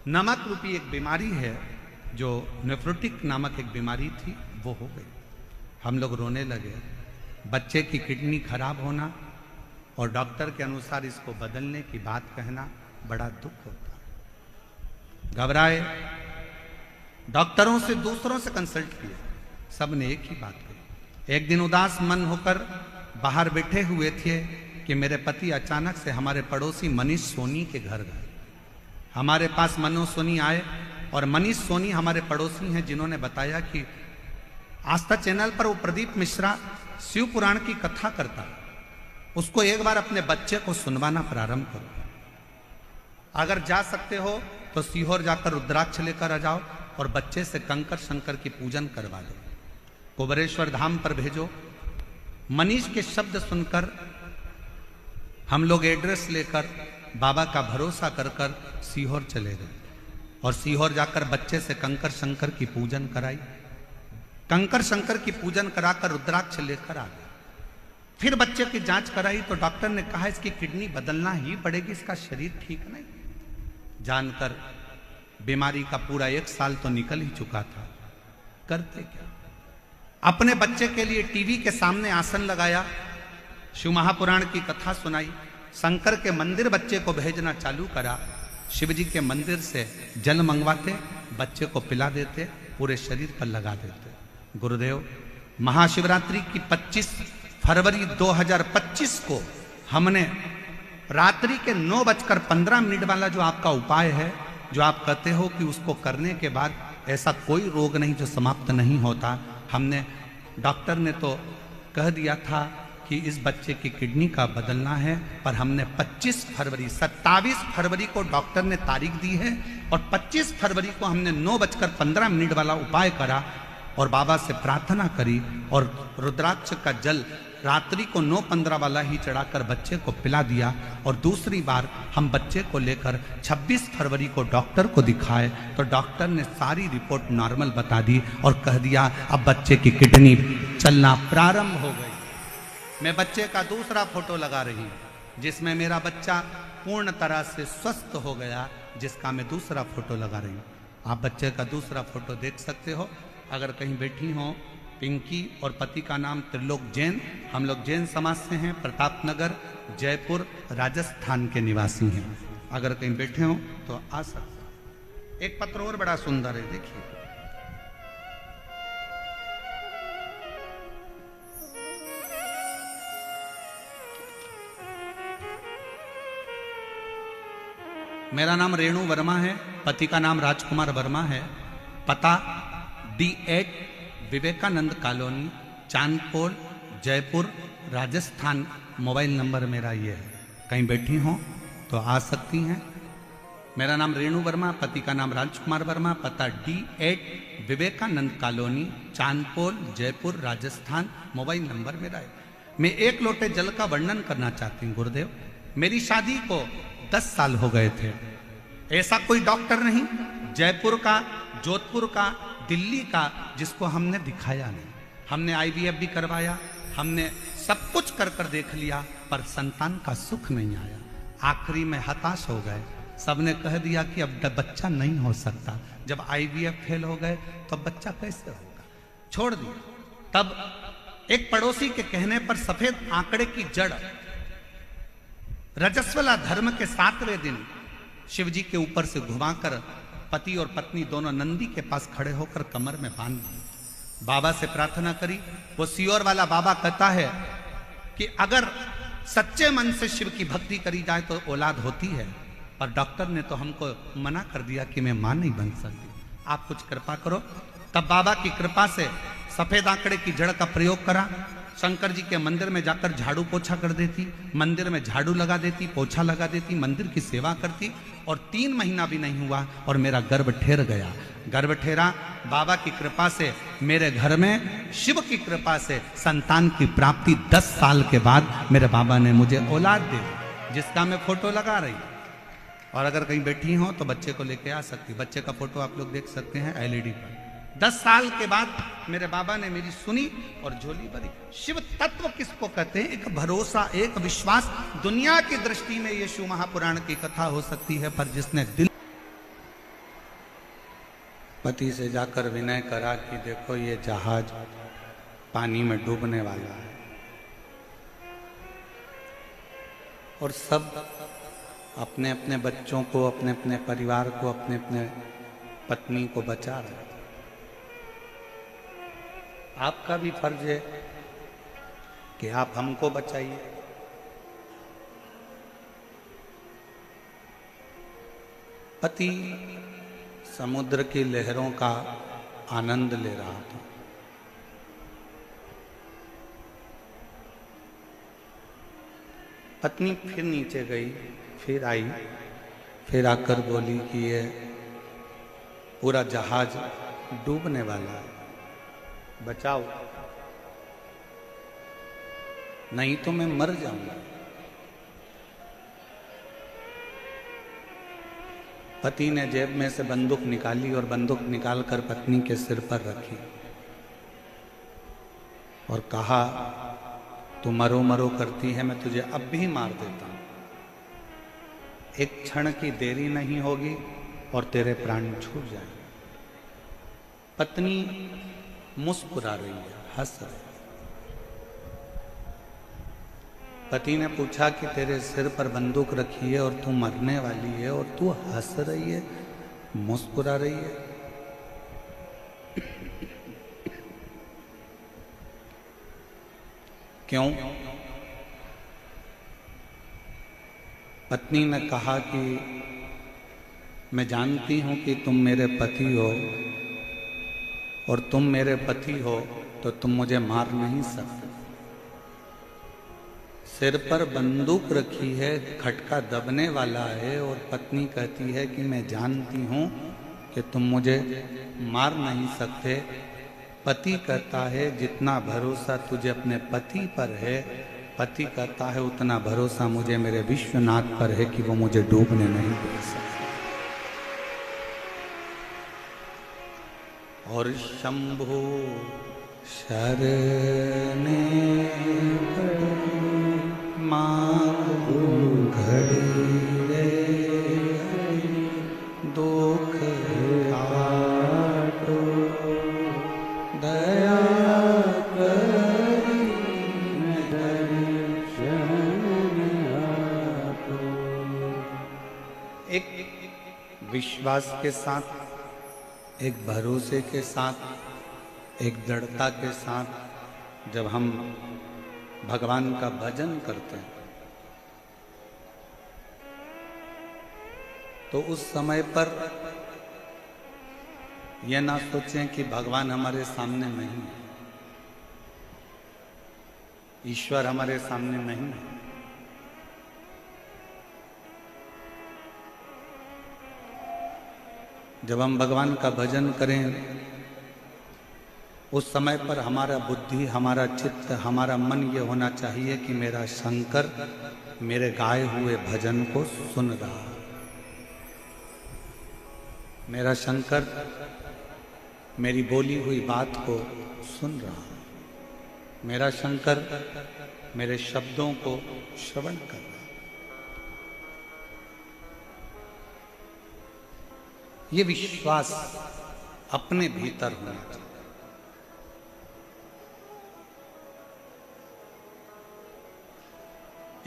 नमक रूपी एक बीमारी है, जो नेफ्रोटिक नामक एक बीमारी थी, वो हो गई। हम लोग रोने लगे। बच्चे की किडनी खराब होना और डॉक्टर के अनुसार इसको बदलने की बात कहना बड़ा दुख होता है। घबराए, डॉक्टरों से, दूसरों से कंसल्ट किया। सब ने एक ही बात कही। एक दिन उदास मन होकर बाहर बैठे हुए थे कि मेरे पति अचानक से हमारे पड़ोसी मनीष सोनी के घर गए। हमारे पास मनोज सोनी आए और मनीष सोनी हमारे पड़ोसी हैं जिन्होंने बताया कि आस्था चैनल पर वो प्रदीप मिश्रा शिव पुराण की कथा करता है, उसको एक बार अपने बच्चे को सुनवाना प्रारंभ करो। अगर जा सकते हो तो सीहोर जाकर रुद्राक्ष लेकर आ जाओ और बच्चे से कंकर शंकर की पूजन करवा दो। कुबरेश्वर धाम पर भेजो। मनीष के शब्द सुनकर हम लोग एड्रेस लेकर बाबा का भरोसा कर कर सीहोर चले गए और सीहोर जाकर बच्चे से कंकर शंकर की पूजन कराई। कंकर शंकर की पूजन कराकर रुद्राक्ष लेकर आ गए। फिर बच्चे की जांच कराई तो डॉक्टर ने कहा इसकी किडनी बदलना ही पड़ेगी, इसका शरीर ठीक नहीं। जानकर बीमारी का पूरा 1 साल तो निकल ही चुका था। करते क्या? अपने बच्चे के लिए टीवी के सामने आसन लगाया, शिव महापुराण की कथा सुनाई, शंकर के मंदिर बच्चे को भेजना चालू करा। शिव जी के मंदिर से जल मंगवाते, बच्चे को पिला देते, पूरे शरीर पर लगा देते। गुरुदेव, महाशिवरात्रि की 25 फरवरी 2025 को हमने रात्रि के 9:15 वाला जो आपका उपाय है, जो आप कहते हो कि उसको करने के बाद ऐसा कोई रोग नहीं जो समाप्त नहीं होता, हमने डॉक्टर ने तो कह दिया था कि इस बच्चे की किडनी का बदलना है, पर हमने 27 फरवरी को डॉक्टर ने तारीख दी है और 25 फरवरी को हमने 9:15 वाला उपाय करा और बाबा से प्रार्थना करी और रुद्राक्ष का जल रात्रि को 9:15 वाला ही चढ़ाकर बच्चे को पिला दिया। और दूसरी बार हम बच्चे को लेकर 26 फरवरी को डॉक्टर को दिखाए तो डॉक्टर ने सारी रिपोर्ट नॉर्मल बता दी और कह दिया अब बच्चे की किडनी चलना प्रारंभ हो गई। मैं बच्चे का दूसरा फोटो लगा रही हूँ जिसमें मेरा बच्चा पूर्ण तरह से स्वस्थ हो गया, जिसका मैं दूसरा फोटो लगा रही हूँ। आप बच्चे का दूसरा फोटो देख सकते हो। अगर कहीं बैठी हो, पिंकी और पति का नाम त्रिलोक जैन, हम लोग जैन समाज से हैं, प्रतापनगर जयपुर राजस्थान के निवासी हैं। अगर कहीं बैठे हो तो आ सकते। एक पत्र और बड़ा सुंदर है, देखिए। मेरा नाम रेणु वर्मा है, पति का नाम राजकुमार वर्मा है, पता D8 Vivekanand colony, Chandpol, Jaipur, Rajasthan. Mobile number मेरा ये है। कहीं बैठी हो तो आ सकती हैं। मेरा नाम रेणु वर्मा, पति का नाम राजकुमार वर्मा, पता D8 Vivekanand colony, Chandpol, Jaipur, Rajasthan. Mobile number मेरा है। मैं 1 लोटे जल का वर्णन करना चाहती हूँ। गुरुदेव, मेरी शादी को 10 साल हो गए थे। ऐसा कोई डॉक्टर नहीं जयपुर का, जोधपुर का, दिल्ली का जिसको हमने दिखाया नहीं। हमने IVF भी करवाया, हमने सब कुछ कर कर देख लिया, पर संतान का सुख नहीं आया। आखिरी में हताश हो गए। सबने कह दिया कि अब बच्चा नहीं हो सकता। जब IVF फेल हो गए तो बच्चा कैसे होगा, छोड़ दिया। तब एक पड़ोसी के कहने पर सफेद आंकड़े की जड़ रजस्वला धर्म के 7वें दिन शिव जी के ऊपर से घुमाकर पति और पत्नी दोनों नंदी के पास खड़े होकर कमर में बांध दिए। बाबा से प्रार्थना करी। वो सीहोर वाला बाबा कहता है कि अगर सच्चे मन से शिव की भक्ति करी जाए तो औलाद होती है, पर डॉक्टर ने तो हमको मना कर दिया कि मैं मां नहीं बन सकती, आप कुछ कृपा करो। तब बाबा की कृपा से सफेद आंकड़े की जड़ का प्रयोग करा। शंकर जी के मंदिर में जाकर झाड़ू पोछा कर देती, मंदिर में झाड़ू लगा देती, पोछा लगा देती, मंदिर की सेवा करती, और 3 महीना भी नहीं हुआ और मेरा गर्भ ठहर गया। गर्भ ठहरा, बाबा की कृपा से मेरे घर में शिव की कृपा से संतान की प्राप्ति 10 साल के बाद मेरे बाबा ने मुझे औलाद दे दी, जिसका मैं फोटो लगा रही। और अगर कहीं बैठी हो तो बच्चे को लेके आ सकती। बच्चे का फोटो आप लोग देख सकते हैं LED पर। 10 साल के बाद मेरे बाबा ने मेरी सुनी और झोली भरी। शिव तत्व किसको कहते हैं? एक भरोसा, एक विश्वास। दुनिया की दृष्टि में ये शिव महापुराण की कथा हो सकती है, पर जिसने दिल पति से जाकर विनय करा कि देखो ये जहाज पानी में डूबने वाला है और सब अपने अपने बच्चों को, अपने अपने परिवार को, अपने अपने पत्नी को बचा रहे। आपका भी फर्ज है कि आप हमको बचाइए, पति समुद्र की लहरों का आनंद ले रहा था। पत्नी फिर नीचे गई, फिर आई, फिर आकर बोली कि ये पूरा जहाज डूबने वाला है, बचाओ, नहीं तो मैं मर जाऊंगा। पति ने जेब में से बंदूक निकाली और बंदूक निकालकर पत्नी के सिर पर रखी और कहा, तू मरो मरो करती है, मैं तुझे अब भी मार देता हूं। एक क्षण की देरी नहीं होगी और तेरे प्राण छूट जाएंगे। पत्नी मुस्कुरा रही है, हंस रही है। पति ने पूछा कि तेरे सिर पर बंदूक रखी है और तू मरने वाली है और तू हंस रही है, मुस्कुरा रही है। क्यों? पत्नी ने कहा कि मैं जानती हूं कि तुम मेरे पति हो और तुम मेरे पति हो तो तुम मुझे मार नहीं सकते। सिर पर बंदूक रखी है, खटका दबने वाला है और पत्नी कहती है कि मैं जानती हूं कि तुम मुझे मार नहीं सकते। पति कहता है जितना भरोसा तुझे अपने पति पर है, पति कहता है उतना भरोसा मुझे मेरे विश्वनाथ पर है कि वो मुझे डूबने नहीं दे सकते। और शंभु शरणे मांगू घड़ी रे, दुख काटो दया करी दर्शन आपो। एक विश्वास के साथ, एक भरोसे के साथ, एक दृढ़ता के साथ जब हम भगवान का भजन करते हैं तो उस समय पर यह ना सोचें कि भगवान हमारे सामने नहीं है, ईश्वर हमारे सामने नहीं है। जब हम भगवान का भजन करें उस समय पर हमारा बुद्धि, हमारा चित्त, हमारा मन ये होना चाहिए कि मेरा शंकर मेरे गाए हुए भजन को सुन रहा है, मेरा शंकर मेरी बोली हुई बात को सुन रहा है, मेरा शंकर मेरे शब्दों को श्रवण कर रहा है। ये विश्वास अपने भीतर होना चाहिए।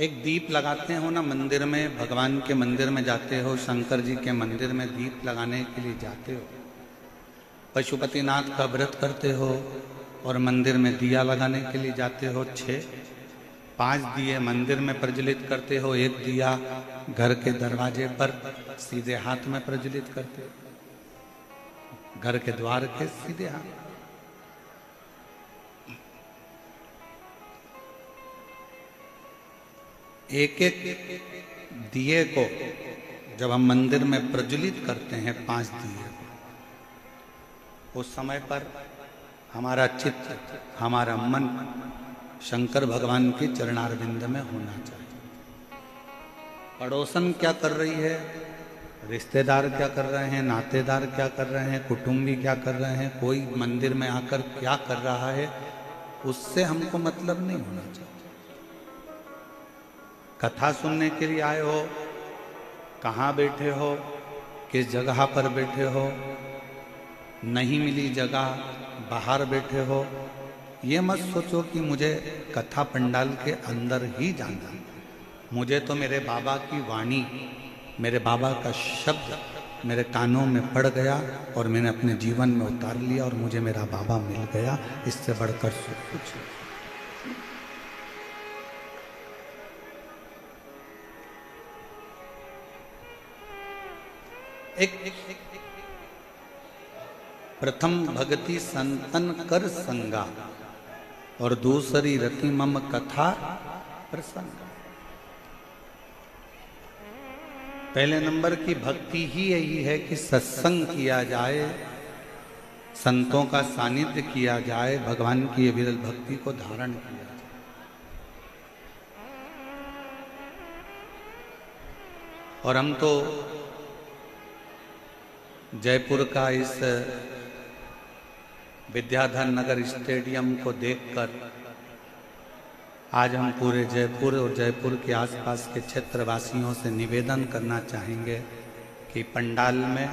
एक दीप लगाते हो ना मंदिर में, भगवान के मंदिर में जाते हो, शंकर जी के मंदिर में दीप लगाने के लिए जाते हो, पशुपतिनाथ का व्रत करते हो और मंदिर में दिया लगाने के लिए जाते हो। 5 दिए मंदिर में प्रज्वलित करते हो, 1 दिया घर के दरवाजे पर सीधे हाथ में प्रज्वलित करते हो, घर के द्वार के सीधे हाथ। एक एक दिए को जब हम मंदिर में प्रज्वलित करते हैं, 5 दिए, उस समय पर हमारा चित्त, हमारा मन शंकर भगवान के चरणारविंद में होना चाहिए। पड़ोसन क्या कर रही है, रिश्तेदार क्या कर रहे हैं, नातेदार क्या कर रहे हैं, कुटुंबी क्या कर रहे हैं, कोई मंदिर में आकर क्या कर रहा है, उससे हमको मतलब नहीं होना चाहिए। कथा सुनने के लिए आए हो, कहाँ बैठे हो, किस जगह पर बैठे हो, नहीं मिली जगह बाहर बैठे हो, ये मत सोचो कि मुझे कथा पंडाल के अंदर ही जाना है। मुझे तो मेरे बाबा की वाणी, मेरे बाबा का शब्द मेरे कानों में पड़ गया और मैंने अपने जीवन में उतार लिया और मुझे मेरा बाबा मिल गया। इससे बढ़कर सब कुछ। एक प्रथम भगति संतन कर संगा और दूसरी रति मम कथा प्रसंग। पहले नंबर की भक्ति ही यही है कि सत्संग किया जाए, संतों का सानिध्य किया जाए, भगवान की विरल भक्ति को धारण किया जाए। और हम तो जयपुर का इस विद्याधर नगर स्टेडियम को देखकर आज हम पूरे जयपुर और जयपुर के आसपास के क्षेत्रवासियों से निवेदन करना चाहेंगे कि पंडाल में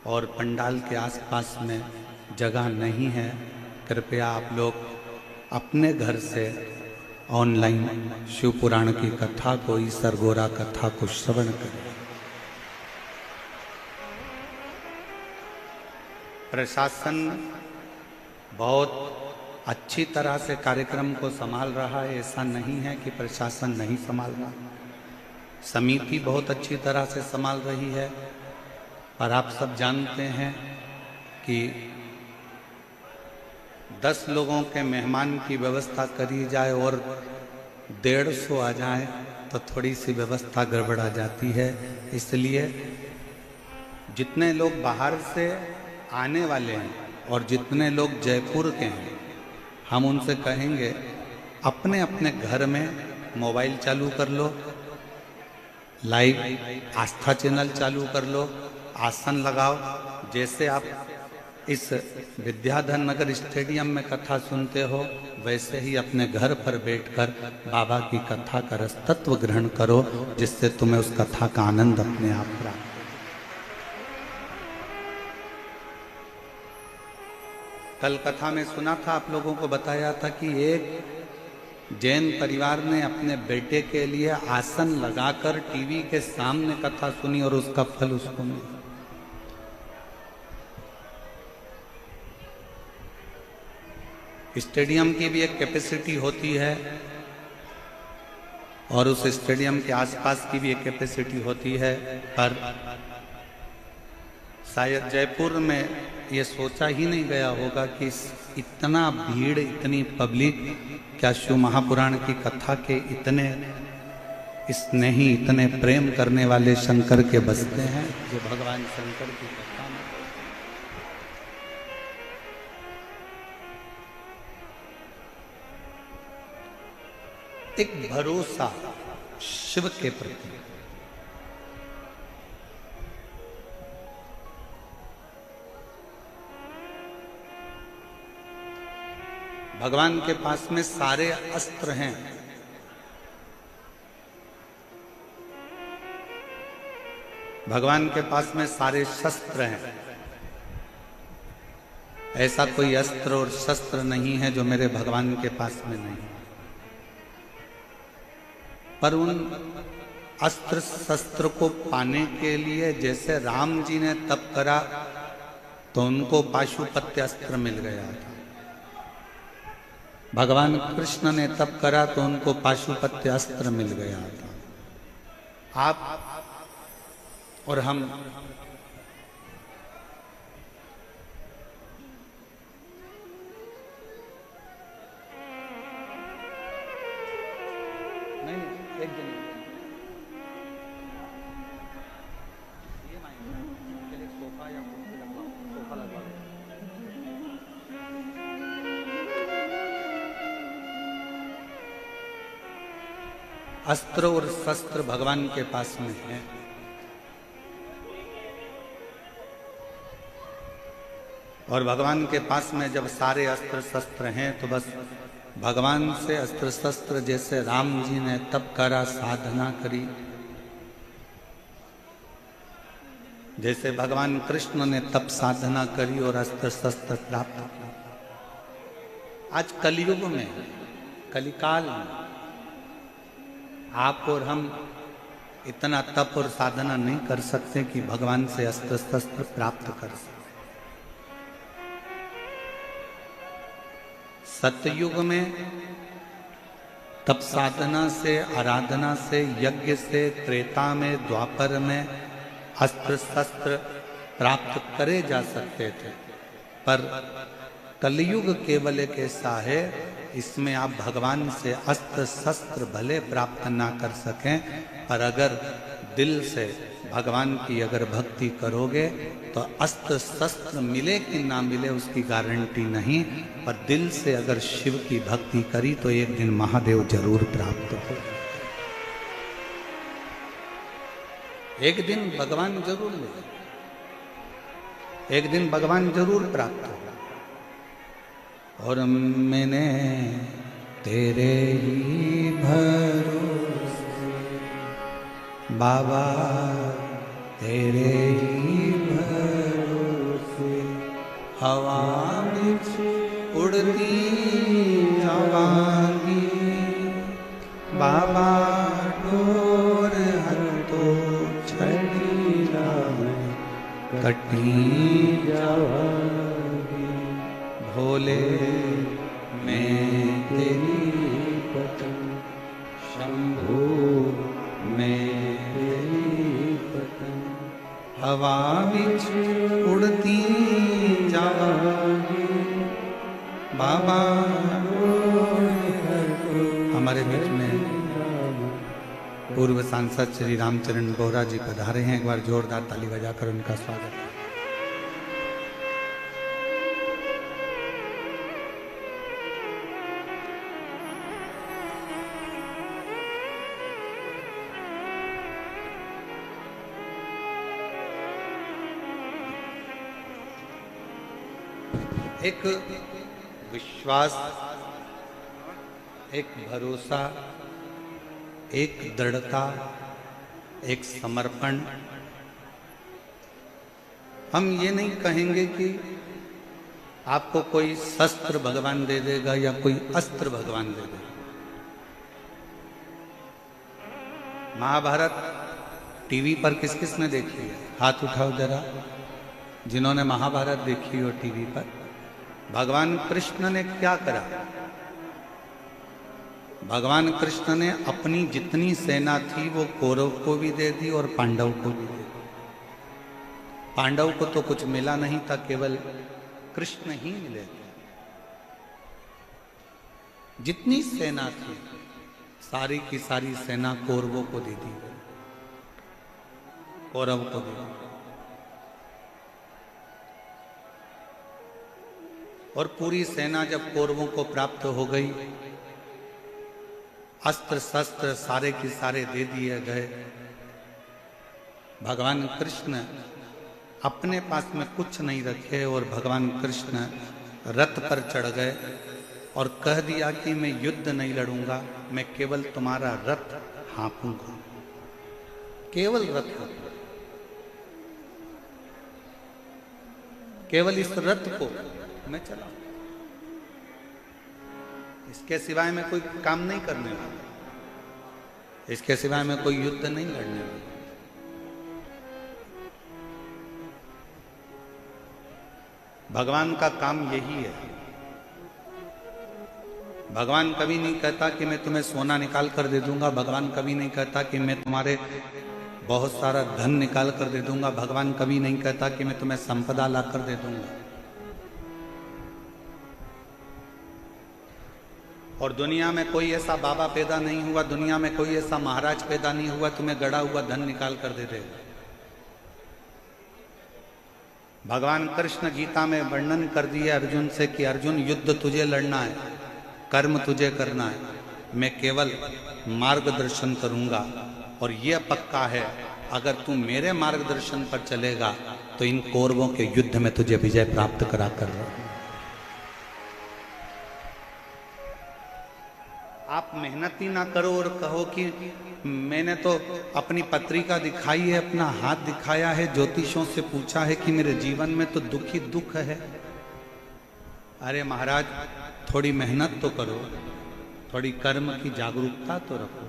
और पंडाल के आसपास में जगह नहीं है, कृपया आप लोग अपने घर से ऑनलाइन शिव पुराण की कथा को, ईसर गोरा कथा को श्रवण करें। प्रशासन बहुत अच्छी तरह से कार्यक्रम को संभाल रहा है, ऐसा नहीं है कि प्रशासन नहीं संभाल रहा। समिति बहुत अच्छी तरह से संभाल रही है, पर आप सब जानते हैं कि 10 लोगों के मेहमान की व्यवस्था करी जाए और 150 आ जाए तो थोड़ी सी व्यवस्था गड़बड़ा जाती है। इसलिए जितने लोग बाहर से आने वाले हैं और जितने लोग जयपुर के हैं, हम उनसे कहेंगे अपने अपने घर में मोबाइल चालू कर लो, लाइव आस्था चैनल चालू कर लो, आसन लगाओ। जैसे आप इस विद्याधर नगर स्टेडियम में कथा सुनते हो, वैसे ही अपने घर पर बैठकर बाबा की कथा का रस तत्व ग्रहण करो, जिससे तुम्हें उस कथा का आनंद अपने आप प्राप्त। कल कथा में सुना था, आप लोगों को बताया था कि एक जैन परिवार ने अपने बेटे के लिए आसन लगाकर टीवी के सामने कथा सुनी और उसका फल उसको मिला। स्टेडियम की भी एक कैपेसिटी होती है और उस स्टेडियम के आसपास की भी एक कैपेसिटी होती है, पर शायद जयपुर में ये सोचा ही नहीं गया होगा कि इतना भीड़, इतनी पब्लिक क्या शिव महापुराण की कथा के इतने स्नेही, इतने प्रेम करने वाले शंकर के बसते हैं, जो भगवान शंकर की कथा में। एक भरोसा शिव के प्रति, भगवान के पास में सारे अस्त्र हैं, भगवान के पास में सारे शस्त्र हैं। ऐसा कोई अस्त्र और शस्त्र नहीं है जो मेरे भगवान के पास में नहीं। पर उन अस्त्र शस्त्र को पाने के लिए जैसे राम जी ने तप करा तो उनको पाशुपत्य अस्त्र मिल गया था, भगवान कृष्ण ने तप करा तो उनको पाशुपत्य अस्त्र मिल गया था। आप और हम नहीं, एक दिन ये मायने सोफा या सोफा लगवा दो। अस्त्र और शस्त्र भगवान के पास में है। और भगवान के पास में जब सारे अस्त्र शस्त्र हैं तो बस भगवान से अस्त्र शस्त्र, जैसे राम जी ने तप करा, साधना करी, जैसे भगवान कृष्ण ने तप साधना करी और अस्त्र शस्त्र प्राप्त किया। आज कलयुग में, कलिकाल में आप और हम इतना तप और साधना नहीं कर सकते कि भगवान से अस्त्र शस्त्र प्राप्त कर सकें। सतयुग में तप साधना से, आराधना से, यज्ञ से, त्रेता में, द्वापर में अस्त्र शस्त्र प्राप्त करे जा सकते थे, पर कलयुग केवल एक ऐसा है, इसमें आप भगवान से अस्त्र शस्त्र भले प्राप्त ना कर सकें, पर अगर दिल से भगवान की अगर भक्ति करोगे तो अस्त्र शस्त्र मिले कि ना मिले उसकी गारंटी नहीं, पर दिल से अगर शिव की भक्ति करी तो एक दिन महादेव जरूर प्राप्त हो, एक दिन भगवान जरूर मिले, एक दिन भगवान जरूर प्राप्त हो। और मैंने तेरे ही भरोसे बाबा, तेरे ही भरोसे हवा बिच उड़ती जावांगी, बाबा डोर हटो छड़ी ना कटी जावांगी, भोले मैं तेरी पतंग, शंभू मैं तेरी पतंग, हवा बिच उड़ती जावांगी, बाबा। हमारे बीच में पूर्व सांसद श्री रामचरण बोहरा जी पधारे हैं, एक बार जोरदार ताली बजाकर उनका स्वागत। एक विश्वास, एक भरोसा, एक दृढ़ता, एक समर्पण। हम ये नहीं कहेंगे कि आपको कोई शस्त्र भगवान दे देगा या कोई अस्त्र भगवान दे देगा। महाभारत टीवी पर किस किस ने देखी है? हाथ उठाओ जरा, जिन्होंने महाभारत देखी हो टीवी पर। भगवान कृष्ण ने क्या करा? भगवान कृष्ण ने अपनी जितनी सेना थी वो कौरव को भी दे दी और पांडव को भी दे दी। पांडव को तो कुछ मिला नहीं था, केवल कृष्ण ही मिले थे। जितनी सेना थी सारी की सारी सेना कौरवों को दे दी, कौरव को दे दी। और पूरी सेना जब कौरवों को प्राप्त हो गई, अस्त्र शस्त्र सारे के सारे दे दिए गए, भगवान कृष्ण अपने पास में कुछ नहीं रखे और भगवान कृष्ण रथ पर चढ़ गए और कह दिया कि मैं युद्ध नहीं लड़ूंगा, मैं केवल तुम्हारा रथ हाँकूंगा, केवल रथ हाँकूंगा, केवल इस रथ को मैं चला, इसके सिवाय मैं कोई काम नहीं करने वाला, इसके सिवाय मैं कोई युद्ध नहीं लड़ने वाला। भगवान का काम यही है। भगवान कभी नहीं कहता कि मैं तुम्हें सोना निकाल कर दे दूंगा, भगवान कभी नहीं कहता कि मैं तुम्हारे बहुत सारा धन निकाल कर दे दूंगा, भगवान कभी नहीं कहता कि मैं तुम्हें संपदा ला कर दे दूंगा। और दुनिया में कोई ऐसा बाबा पैदा नहीं हुआ, दुनिया में कोई ऐसा महाराज पैदा नहीं हुआ तुम्हें गड़ा हुआ धन निकाल कर दे देगा। भगवान कृष्ण गीता में वर्णन कर दिए अर्जुन से कि अर्जुन युद्ध तुझे लड़ना है, कर्म तुझे करना है, मैं केवल मार्गदर्शन करूंगा। और यह पक्का है अगर तू मेरे मार्गदर्शन पर चलेगा तो इन कौरवों के युद्ध में तुझे विजय प्राप्त करा कर। आप मेहनत ही ना करो और कहो कि मैंने तो अपनी पत्रिका दिखाई है, अपना हाथ दिखाया है, ज्योतिषों से पूछा है कि मेरे जीवन में तो दुख ही दुख है। अरे महाराज, थोड़ी मेहनत तो करो, थोड़ी कर्म की जागरूकता तो रखो,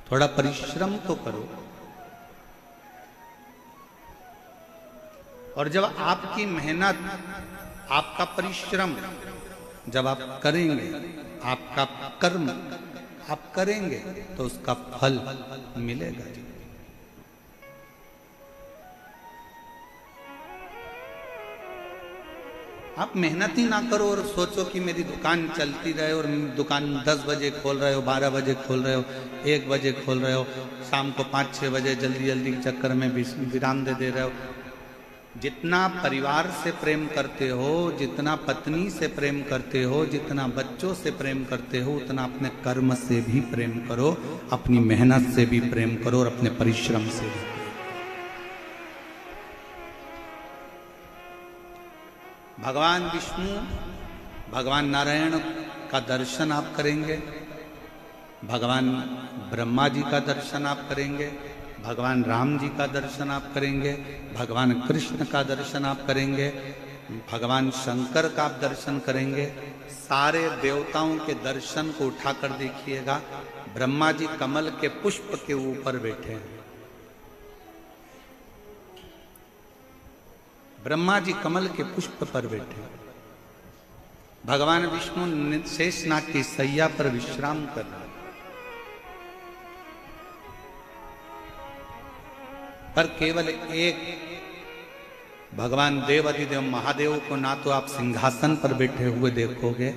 थोड़ा परिश्रम तो करो। और जब आपकी मेहनत, आपका परिश्रम जब आप करेंगे, आपका कर्म आप करेंगे तो उसका फल मिलेगा। आप मेहनत ही ना करो और सोचो कि मेरी दुकान चलती रहे, और दुकान 10 बजे खोल रहे हो, 12 बजे खोल रहे हो, 1 बजे खोल रहे हो, शाम को 5-6 बजे जल्दी जल्दी के चक्कर में विराम दे रहे हो। जितना परिवार से प्रेम करते हो, जितना पत्नी से प्रेम करते हो, जितना बच्चों से प्रेम करते हो, उतना अपने कर्म से भी प्रेम करो, अपनी मेहनत से भी प्रेम करो और अपने परिश्रम से भी। भगवान विष्णु, भगवान नारायण का दर्शन आप करेंगे, भगवान ब्रह्मा जी का दर्शन आप करेंगे, भगवान राम जी का दर्शन आप करेंगे, भगवान कृष्ण का दर्शन आप करेंगे, भगवान शंकर का आप दर्शन करेंगे। सारे देवताओं के दर्शन को उठाकर देखिएगा, ब्रह्मा जी कमल के पुष्प के ऊपर बैठे हैं। ब्रह्मा जी कमल के पुष्प पर बैठे, भगवान विष्णु शेषनाग की सैया पर विश्राम कर रहे, पर केवल एक भगवान देव अधिदेव महादेव को ना तो आप सिंहासन पर बैठे हुए देखोगे,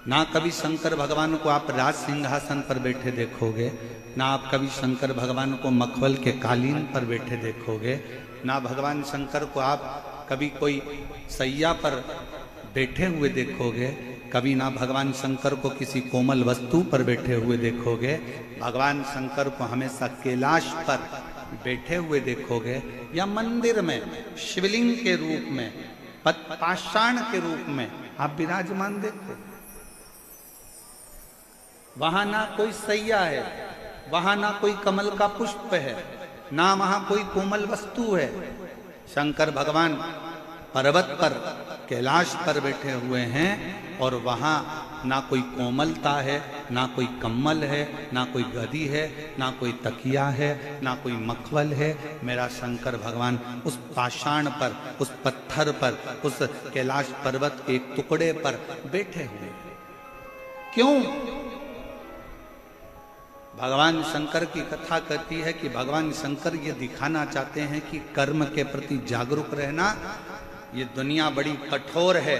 ना कभी शंकर भगवान को आप राज सिंहासन पर बैठे देखोगे, ना आप कभी शंकर भगवान को मखमल के कालीन पर बैठे देखोगे, ना भगवान शंकर को आप कभी कोई सैया पर बैठे हुए देखोगे, कभी ना भगवान शंकर को किसी कोमल वस्तु पर बैठे हुए देखोगे। भगवान शंकर को हमेशा कैलाश पर बैठे हुए देखोगे, या मंदिर में शिवलिंग के रूप में, पाषाण के रूप में आप विराजमान देखो। वहां ना कोई सैया है, वहां ना कोई कमल का पुष्प है, ना वहां कोई कोमल वस्तु है। शंकर भगवान पर्वत पर कैलाश पर बैठे हुए हैं, और वहां ना कोई कोमलता है, ना कोई कम्मल है, ना कोई गदी है, ना कोई तकिया है, ना कोई मखमल है। मेरा शंकर भगवान उस पाषाण पर, उस पत्थर पर, उस कैलाश पर्वत के एक टुकड़े पर बैठे हुए। क्यों? भगवान शंकर की कथा कहती है कि भगवान शंकर ये दिखाना चाहते हैं कि कर्म के प्रति जागरूक रहना। ये दुनिया बड़ी कठोर है,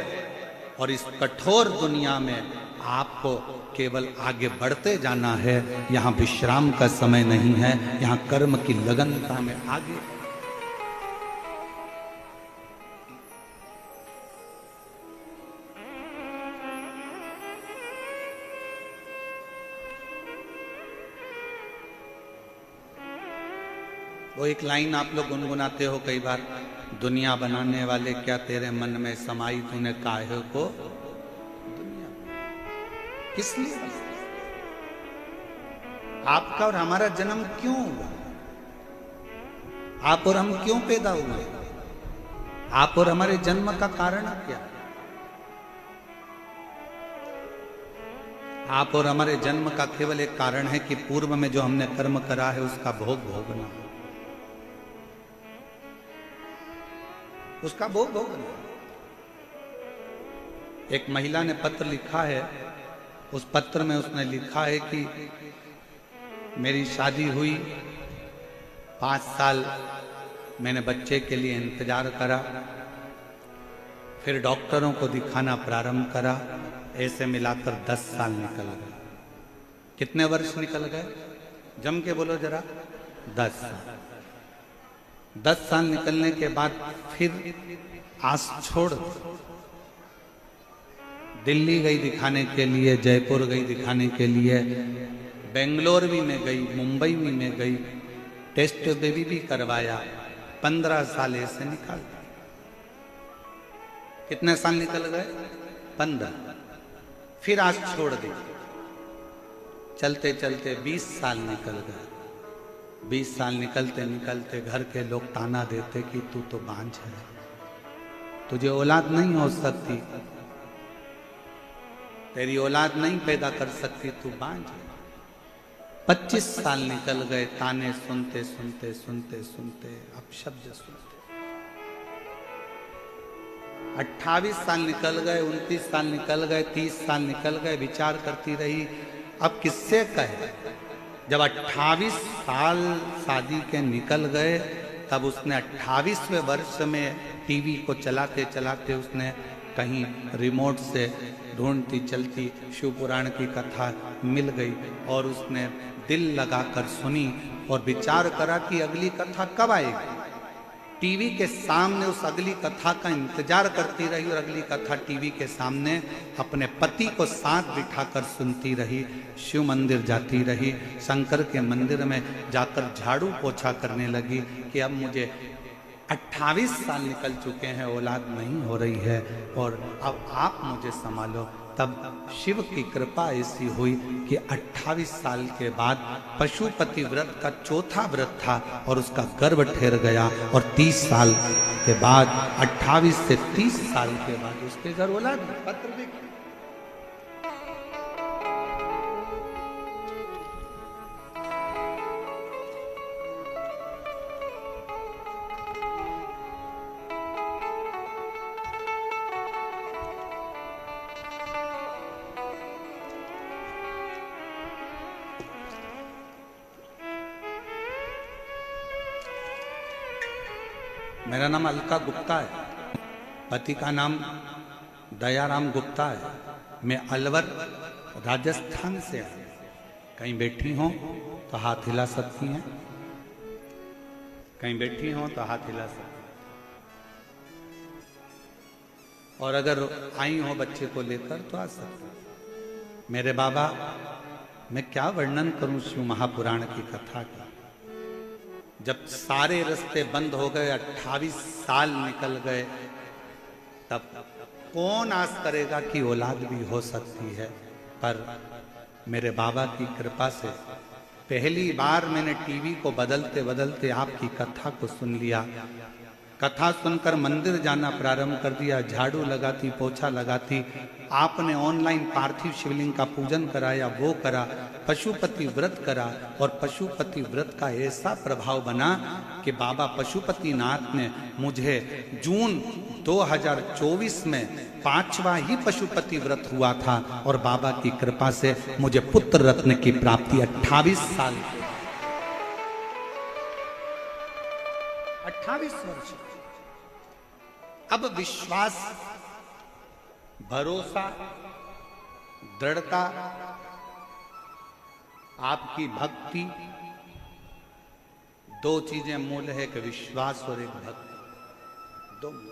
और इस कठोर दुनिया में आपको केवल आगे बढ़ते जाना है। यहाँ विश्राम का समय नहीं है, यहाँ कर्म की लगनता में आगे। वो एक लाइन आप लोग गुनगुनाते हो कई बार, दुनिया बनाने वाले क्या तेरे मन में समाई तूने काहे को दुनिया। किस लिए? आपका और हमारा जन्म क्यों हुआ? आप और हम क्यों पैदा हुए? आप और हमारे जन्म का कारण क्या? आप और हमारे जन्म का केवल एक कारण है कि पूर्व में जो हमने कर्म करा है उसका भोग भोगना, उसका भोग भोगना। एक महिला ने पत्र लिखा है, उस पत्र में उसने लिखा है कि मेरी शादी हुई, 5 साल मैंने बच्चे के लिए इंतजार करा, फिर डॉक्टरों को दिखाना प्रारंभ करा, ऐसे मिलाकर 10 साल निकल गए। कितने वर्ष निकल गए? जम के बोलो जरा। 10 साल। 10 साल निकलने के बाद फिर आस छोड़ दिल्ली गई दिखाने के लिए, जयपुर गई दिखाने के लिए, बेंगलोर भी में गई, मुंबई भी में गई, टेस्ट बेबी भी करवाया। 15 साल ऐसे निकल गए। कितने साल निकल गए? 15। फिर आस छोड़ दी, चलते चलते 20 साल निकल गए। 20 साल निकलते निकलते घर के लोग ताना देते कि तू तो बांझ है, तुझे औलाद नहीं हो सकती, तेरी औलाद नहीं पैदा कर सकती, तू बांझ है। 25 साल निकल गए, ताने सुनते सुनते सुनते सुनते, अपशब्द सुनते। 28 साल निकल गए, 29 साल निकल गए, 30 साल निकल गए। विचार करती रही अब किससे कहे। जब 28 साल शादी के निकल गए, तब उसने 28वें वर्ष में टीवी को चलाते चलाते उसने कहीं रिमोट से ढूंढती चलती शिव पुराण की कथा मिल गई और उसने दिल लगाकर सुनी और विचार करा कि अगली कथा कब आएगी। टीवी के सामने उस अगली कथा का इंतजार करती रही और अगली कथा टीवी के सामने अपने पति को साथ बिठाकर सुनती रही। शिव मंदिर जाती रही, शंकर के मंदिर में जाकर झाड़ू पोछा करने लगी कि अब मुझे 28 साल निकल चुके हैं, औलाद नहीं हो रही है और अब आप मुझे संभालो। तब शिव की कृपा ऐसी हुई कि 28 साल के बाद पशुपति व्रत का चौथा व्रत था और उसका गर्भ ठहर गया और 30 साल के बाद 28 से 30 साल के बाद उसके घर औलाद पत्र भी। मेरा नाम अलका गुप्ता है, पति का नाम दयाराम गुप्ता है। मैं अलवर राजस्थान से आया। कहीं बैठी हो तो हाथ हिला सकती हैं, कहीं बैठी हो तो हाथ हिला सकती हैं, और अगर आई हो बच्चे को लेकर तो आ सकती हैं। मेरे बाबा, मैं क्या वर्णन करूं शिव महापुराण की कथा का। जब सारे रास्ते बंद हो गए, 28 साल निकल गए, तब कौन आस करेगा कि औलाद भी हो सकती है। पर मेरे बाबा की कृपा से पहली बार मैंने टीवी को बदलते बदलते आपकी कथा को सुन लिया। कथा सुनकर मंदिर जाना प्रारंभ कर दिया, झाड़ू लगाती, पोछा लगाती। आपने ऑनलाइन पार्थिव शिवलिंग का पूजन कराया, वो करा, पशुपति व्रत करा और पशुपति व्रत का ऐसा प्रभाव बना कि बाबा पशुपतिनाथ ने मुझे जून 2024 में 5वां ही पशुपति व्रत हुआ था और बाबा की कृपा से मुझे पुत्र रत्न की प्राप्ति 28 साल 28 वर्ष। अब विश्वास, भरोसा, दृढ़ता, आपकी भक्ति, दो चीजें मूल है कि विश्वास और एक भक्ति, दो मूल।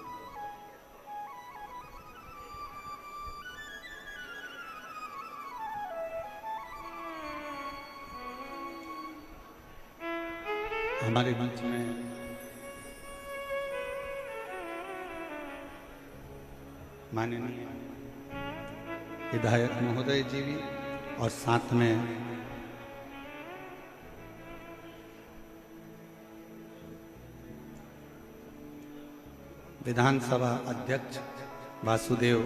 हमारे बीच में माननीय विधायक महोदय जी भी और साथ में विधानसभा अध्यक्ष वासुदेव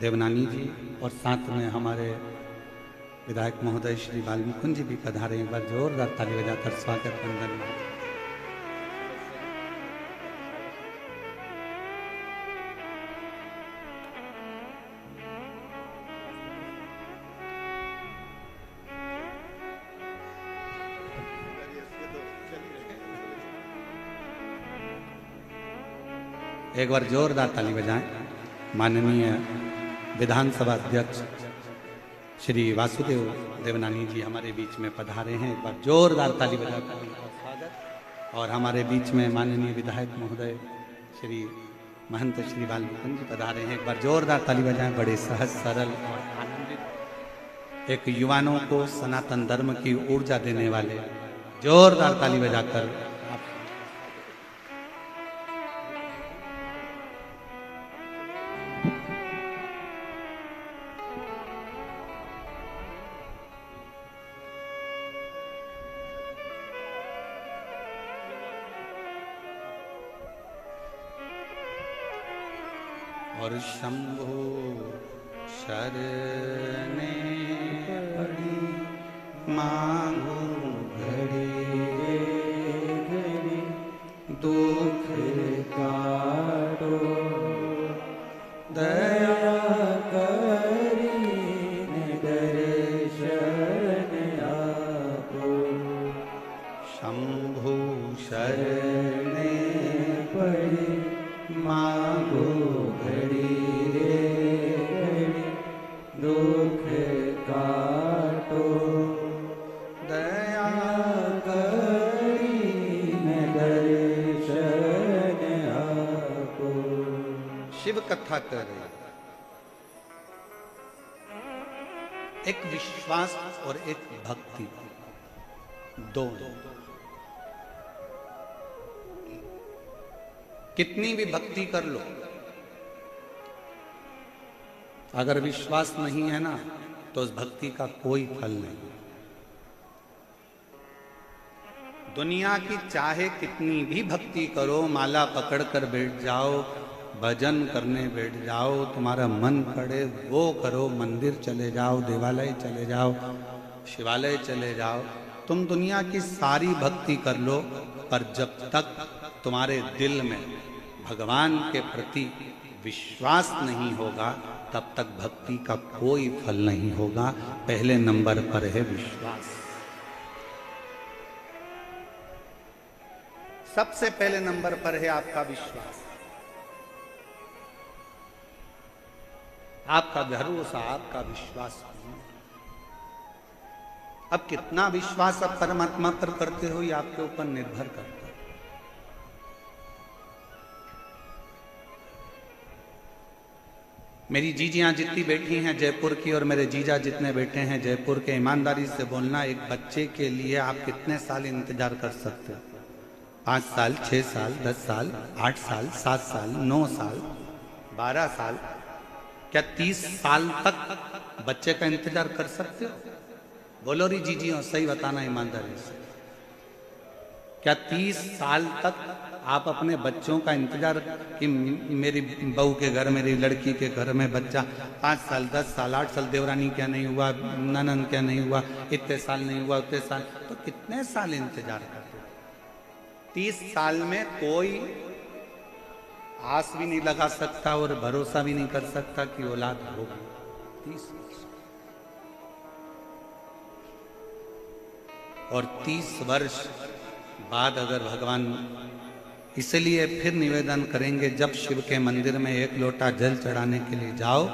देवनानी जी और साथ में हमारे विधायक महोदय श्री वाल्मीकुंज जी भी पधारे। एक बार जोरदार ताली बजाकर स्वागत वंदन। एक बार जोरदार ताली बजाएं। माननीय विधानसभा अध्यक्ष श्री वासुदेव देवनानी जी हमारे बीच में पधारे हैं। एक बार जोरदार ताली बजाकर उनका स्वागत। और हमारे बीच में माननीय विधायक महोदय श्री महंत श्री वाल्मीकुंज जी पधारे हैं। एक बार जोरदार ताली बजाएं। बड़े सहज, सरल और आनंदित, एक युवाओं को सनातन धर्म की ऊर्जा देने वाले, जोरदार ताली बजाकर और शंभो शरणे पड़ी मांगो घड़ी घड़ी दुख काटो दया करीने दर्शन आपो। शंभो शरणे पड़ी मांगो घड़ी कथा कह रही है। एक विश्वास और एक भक्ति, दो। कितनी भी भक्ति कर लो, अगर विश्वास नहीं है ना तो उस भक्ति का कोई फल नहीं। दुनिया की चाहे कितनी भी भक्ति करो, माला पकड़ कर बैठ जाओ, भजन करने बैठ जाओ, तुम्हारा मन करे वो करो, मंदिर चले जाओ, देवालय चले जाओ, शिवालय चले जाओ, तुम दुनिया की सारी भक्ति कर लो, पर जब तक तुम्हारे दिल में भगवान के प्रति विश्वास नहीं होगा तब तक भक्ति का कोई फल नहीं होगा। पहले नंबर पर है विश्वास। सबसे पहले नंबर पर है आपका विश्वास, आपका भरोसा, आपका विश्वास। अब कितना विश्वास आप परमात्मा पर करते हो ये आपके ऊपर निर्भर करता है। मेरी जीजियां जितनी बैठी हैं जयपुर की और मेरे जीजा जितने बैठे हैं जयपुर के, ईमानदारी से बोलना, एक बच्चे के लिए आप कितने साल इंतजार कर सकते हो? 5 साल, 6 साल, 10 साल, 8 साल, 7 साल, 9 साल, 12 साल, क्या 30 साल तक बच्चे का इंतजार कर सकते हो? बोलो री जीजियों, सही बताना ईमानदारी से, क्या 30 साल तक आप अपने बच्चों का इंतजार कि मेरी बहू के घर, मेरी लड़की के घर में बच्चा 5 साल, 10 साल, 8 साल, देवरानी क्या नहीं हुआ, ननन क्या नहीं हुआ, इतने साल नहीं हुआ, उतने साल, तो कितने साल इंतजार करते? 30 साल में कोई आस भी नहीं लगा सकता और भरोसा भी नहीं कर सकता कि औलाद होगी। 30 और 30 वर्ष बाद अगर भगवान, इसलिए फिर निवेदन करेंगे, जब शिव के मंदिर में 1 लोटा जल चढ़ाने के लिए जाओ,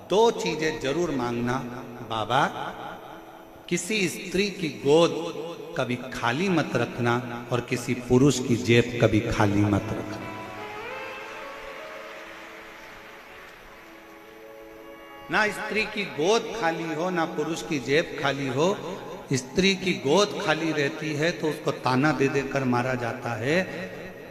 2 चीजें जरूर मांगना। बाबा, किसी स्त्री की गोद कभी खाली मत रखना और किसी पुरुष की जेब कभी खाली मत रखना। ना स्त्री की गोद खाली हो, ना पुरुष की जेब खाली हो। स्त्री की गोद खाली रहती है तो उसको ताना दे देकर मारा जाता है।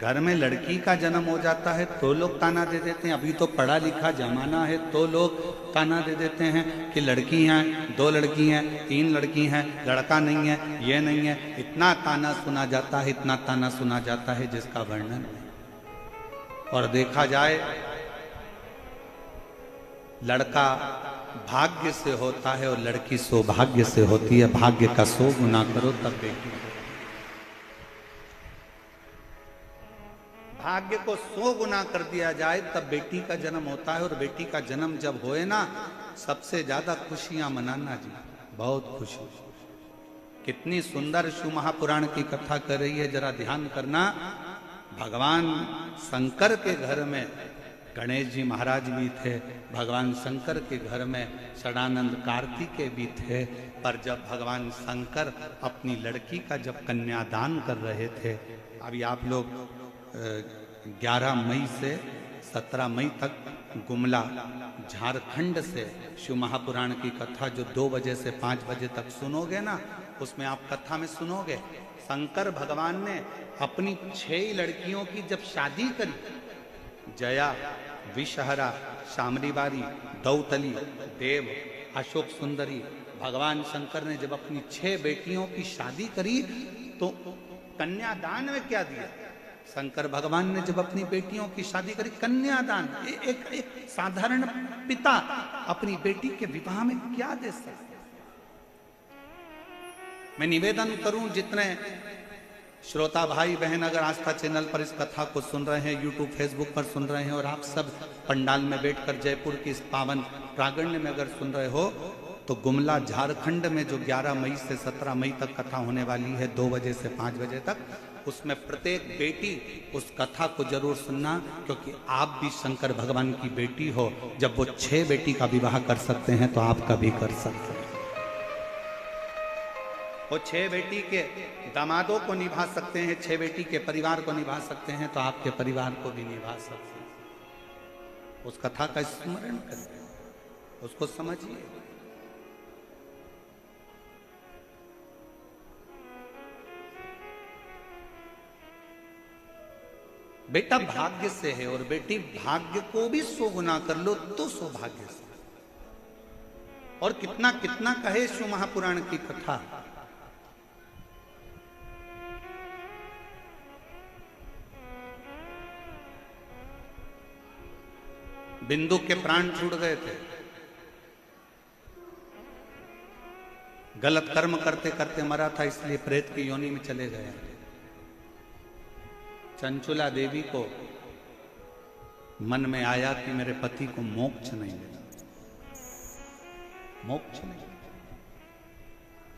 घर में लड़की का जन्म हो जाता है तो लोग ताना दे देते हैं। अभी तो पढ़ा लिखा जमाना है तो लोग ताना दे देते हैं कि लड़की हैं, 2 लड़की हैं, 3 लड़की हैं, लड़का नहीं है, ये नहीं है। इतना ताना सुना जाता है, इतना ताना सुना जाता है जिसका वर्णन नहीं। और देखा जाए, लड़का भाग्य से होता है और लड़की सौभाग्य से होती है। भाग्य का 100 गुना करो तब बेटी। भाग्य को 100 गुना कर दिया जाए तब बेटी का जन्म होता है। और बेटी का जन्म जब होए ना, सबसे ज्यादा खुशियां मनाना जी, बहुत खुशी। कितनी सुंदर शिव महापुराण की कथा कर रही है, जरा ध्यान करना। भगवान शंकर के घर में गणेश जी महाराज भी थे, भगवान शंकर के घर में षडानंद कार्तिकेय भी थे। पर जब भगवान शंकर अपनी लड़की का जब कन्यादान कर रहे थे, अभी आप लोग 11 मई से 17 मई तक गुमला झारखंड से शिव महापुराण की कथा जो 2 बजे से 5 बजे तक सुनोगे ना, उसमें आप कथा में सुनोगे शंकर भगवान ने अपनी 6 लड़कियों की जब शादी करी, जया, विषहरा, शामरीबारी, दौतली, देव, अशोक सुंदरी, भगवान शंकर ने जब अपनी 6 बेटियों की शादी करी तो कन्यादान में क्या दिया? शंकर भगवान ने जब अपनी बेटियों की शादी करी, कन्यादान। एक साधारण पिता अपनी बेटी के विवाह में क्या दे सकता? मैं निवेदन करूं, जितने श्रोता भाई बहन अगर आस्था चैनल पर इस कथा को सुन रहे हैं, यूट्यूब फेसबुक पर सुन रहे हैं, और आप सब पंडाल में बैठकर जयपुर की इस पावन प्रांगण में अगर सुन रहे हो, तो गुमला झारखंड में जो 11 मई से 17 मई तक कथा होने वाली है 2 बजे से 5 बजे तक, उसमें प्रत्येक बेटी उस कथा को जरूर सुनना, क्योंकि आप भी शंकर भगवान की बेटी हो। जब वो 6 बेटी का विवाह कर सकते हैं तो आप का भी कर सकते हैं। वो 6 बेटी के दामादों को निभा सकते हैं, 6 बेटी के परिवार को निभा सकते हैं, तो आपके परिवार को भी निभा सकते हैं। उस कथा का स्मरण करिए, उसको समझिए। बेटा भाग्य से है और बेटी भाग्य को भी 100 गुना कर लो तो सौभाग्य से। और कितना कितना कहे शिव महापुराण की कथा। बिंदु के प्राण छूट गए थे, गलत कर्म करते करते मरा था, इसलिए प्रेत की योनि में चले गया। चंचुला देवी को मन में आया कि मेरे पति को मोक्ष नहीं मिला, मोक्ष नहीं।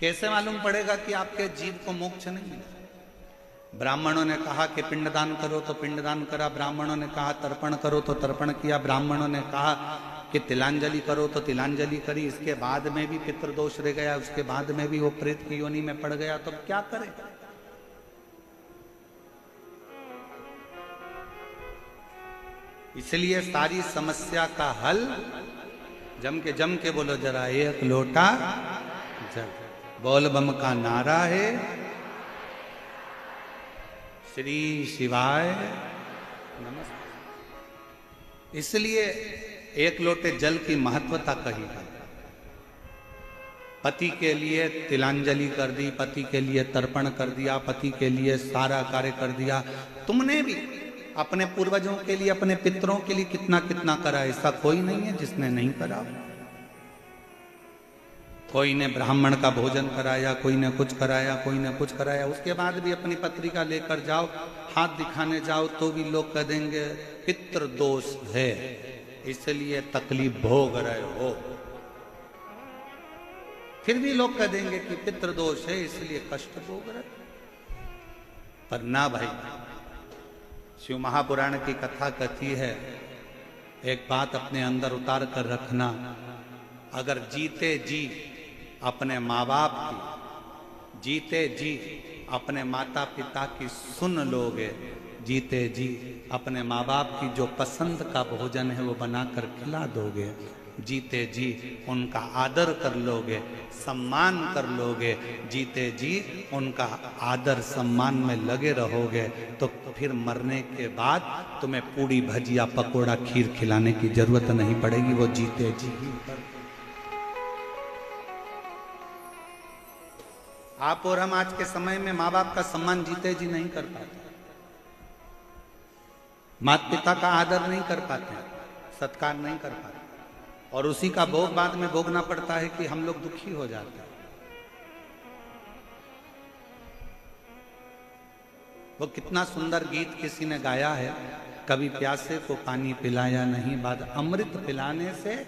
कैसे मालूम पड़ेगा कि आपके जीव को मोक्ष नहीं मिला? ब्राह्मणों ने कहा कि पिंडदान करो तो पिंडदान करा, ब्राह्मणों ने कहा तर्पण करो तो तर्पण किया, ब्राह्मणों ने कहा कि तिलांजलि करो तो तिलांजलि करी। इसके बाद में भी पितृदोष रह गया, उसके बाद में भी वो प्रेत की योनि में पड़ गया, तो क्या करे? इसलिए सारी समस्या का हल जम के बोलो जरा, एक लोटा जल। बोल बम का नारा है, श्री शिवाय नमस्ते। इसलिए एक लोटे जल की महत्वता कही है। पति के लिए तिलांजलि कर दी, पति के लिए तर्पण कर दिया, पति के लिए सारा कार्य कर दिया। तुमने भी अपने पूर्वजों के लिए, अपने पितरों के लिए कितना कितना करा। ऐसा कोई नहीं है जिसने नहीं करा। कोई ने ब्राह्मण का भोजन कराया, कोई ने कुछ कराया, कोई ने कुछ कराया। उसके बाद भी अपनी पत्रिका लेकर जाओ, हाथ दिखाने जाओ तो भी लोग कह देंगे पितृ दोष है, इसलिए तकलीफ भोग रहे हो। फिर भी लोग कह देंगे कि पितृ दोष है इसलिए कष्ट भोग रहे। पर ना भाई, शिव महापुराण की कथा कहती है, एक बात अपने अंदर उतार कर रखना, अगर जीते जी अपने माँ बाप की, जीते जी अपने माता पिता की सुन लोगे, जीते जी अपने माँ बाप की जो पसंद का भोजन है वो बनाकर खिला दोगे, जीते जी उनका आदर कर लोगे, सम्मान कर लोगे, जीते जी उनका आदर सम्मान में लगे रहोगे, तो फिर मरने के बाद तुम्हें पूड़ी भजिया पकोड़ा खीर खिलाने की जरूरत नहीं पड़ेगी, वो जीते जी ही। आप और हम आज के समय में माँ बाप का सम्मान जीते जी नहीं कर पाते, माता पिता का आदर नहीं कर पाते, सत्कार नहीं कर पाते, और उसी का भोग बाद में भोगना पड़ता है कि हम लोग दुखी हो जाते हैं। वो कितना सुंदर गीत किसी ने गाया है, कभी प्यासे को पानी पिलाया नहीं, बाद अमृत पिलाने से,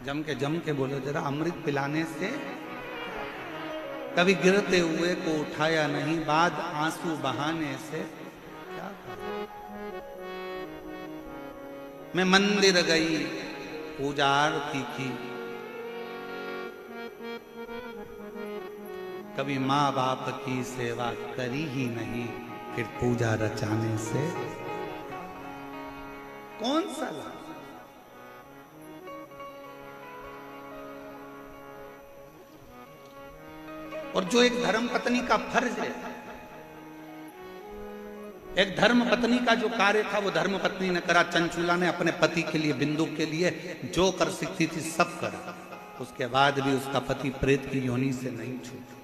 जम के बोलो जरा, अमृत पिलाने से, कभी गिरते हुए को उठाया नहीं, बाद आंसू बहाने से क्या करूं? मैं मंदिर गई, पूजा आरती की, कभी माँ बाप की सेवा करी ही नहीं, फिर पूजा रचाने से कौन सा लाभ? और जो एक धर्म पत्नी का फर्ज है, एक धर्म पत्नी का जो कार्य था वो धर्म पत्नी ने करा। चंचुला ने अपने पति के लिए, बिंदु के लिए जो कर सकती थी सब करा। उसके बाद भी उसका पति प्रेत की योनि से नहीं छूटा।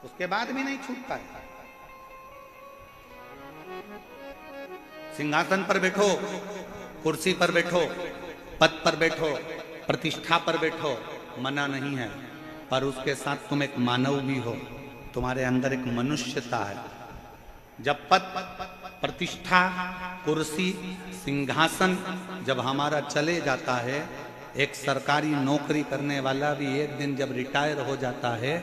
उसके बाद भी नहीं छूट पाया। सिंहासन पर बैठो, कुर्सी पर बैठो, पद पर बैठो, प्रतिष्ठा पर बैठो, मना नहीं है, पर उसके साथ तुम एक मानव भी हो, तुम्हारे अंदर एक मनुष्यता है। जब पद, प्रतिष्ठा, कुर्सी, सिंहासन जब हमारा चले जाता है, एक सरकारी नौकरी करने वाला भी एक दिन जब रिटायर हो जाता है,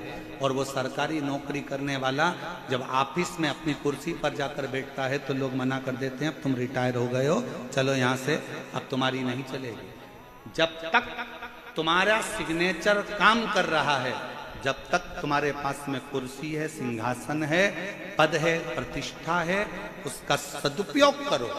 और वो सरकारी नौकरी करने वाला जब ऑफिस में अपनी कुर्सी पर जाकर बैठता है तो लोग मना कर देते हैं, अब तुम रिटायर हो गए हो, चलो यहाँ से, अब तुम्हारी नहीं चलेगी। जब तक तुम्हारा सिग्नेचर काम कर रहा है, जब तक तुम्हारे पास में कुर्सी है, सिंहासन है, पद है, प्रतिष्ठा है, उसका सदुपयोग करो।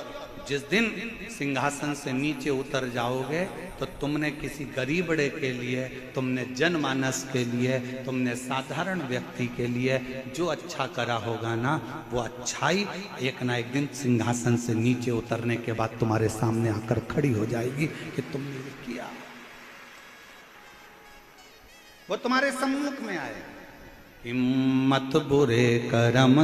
जिस दिन सिंहासन से नीचे उतर जाओगे तो तुमने किसी गरीबड़े के लिए, तुमने जनमानस के लिए, तुमने साधारण व्यक्ति के लिए जो अच्छा करा होगा ना, वो अच्छाई एक ना एक दिन सिंहासन से नीचे उतरने के बाद तुम्हारे सामने आकर खड़ी हो जाएगी कि तुमने ये किया। वो तुम्हारे सम्मुख में आए। हिम्मत बुरे कर्म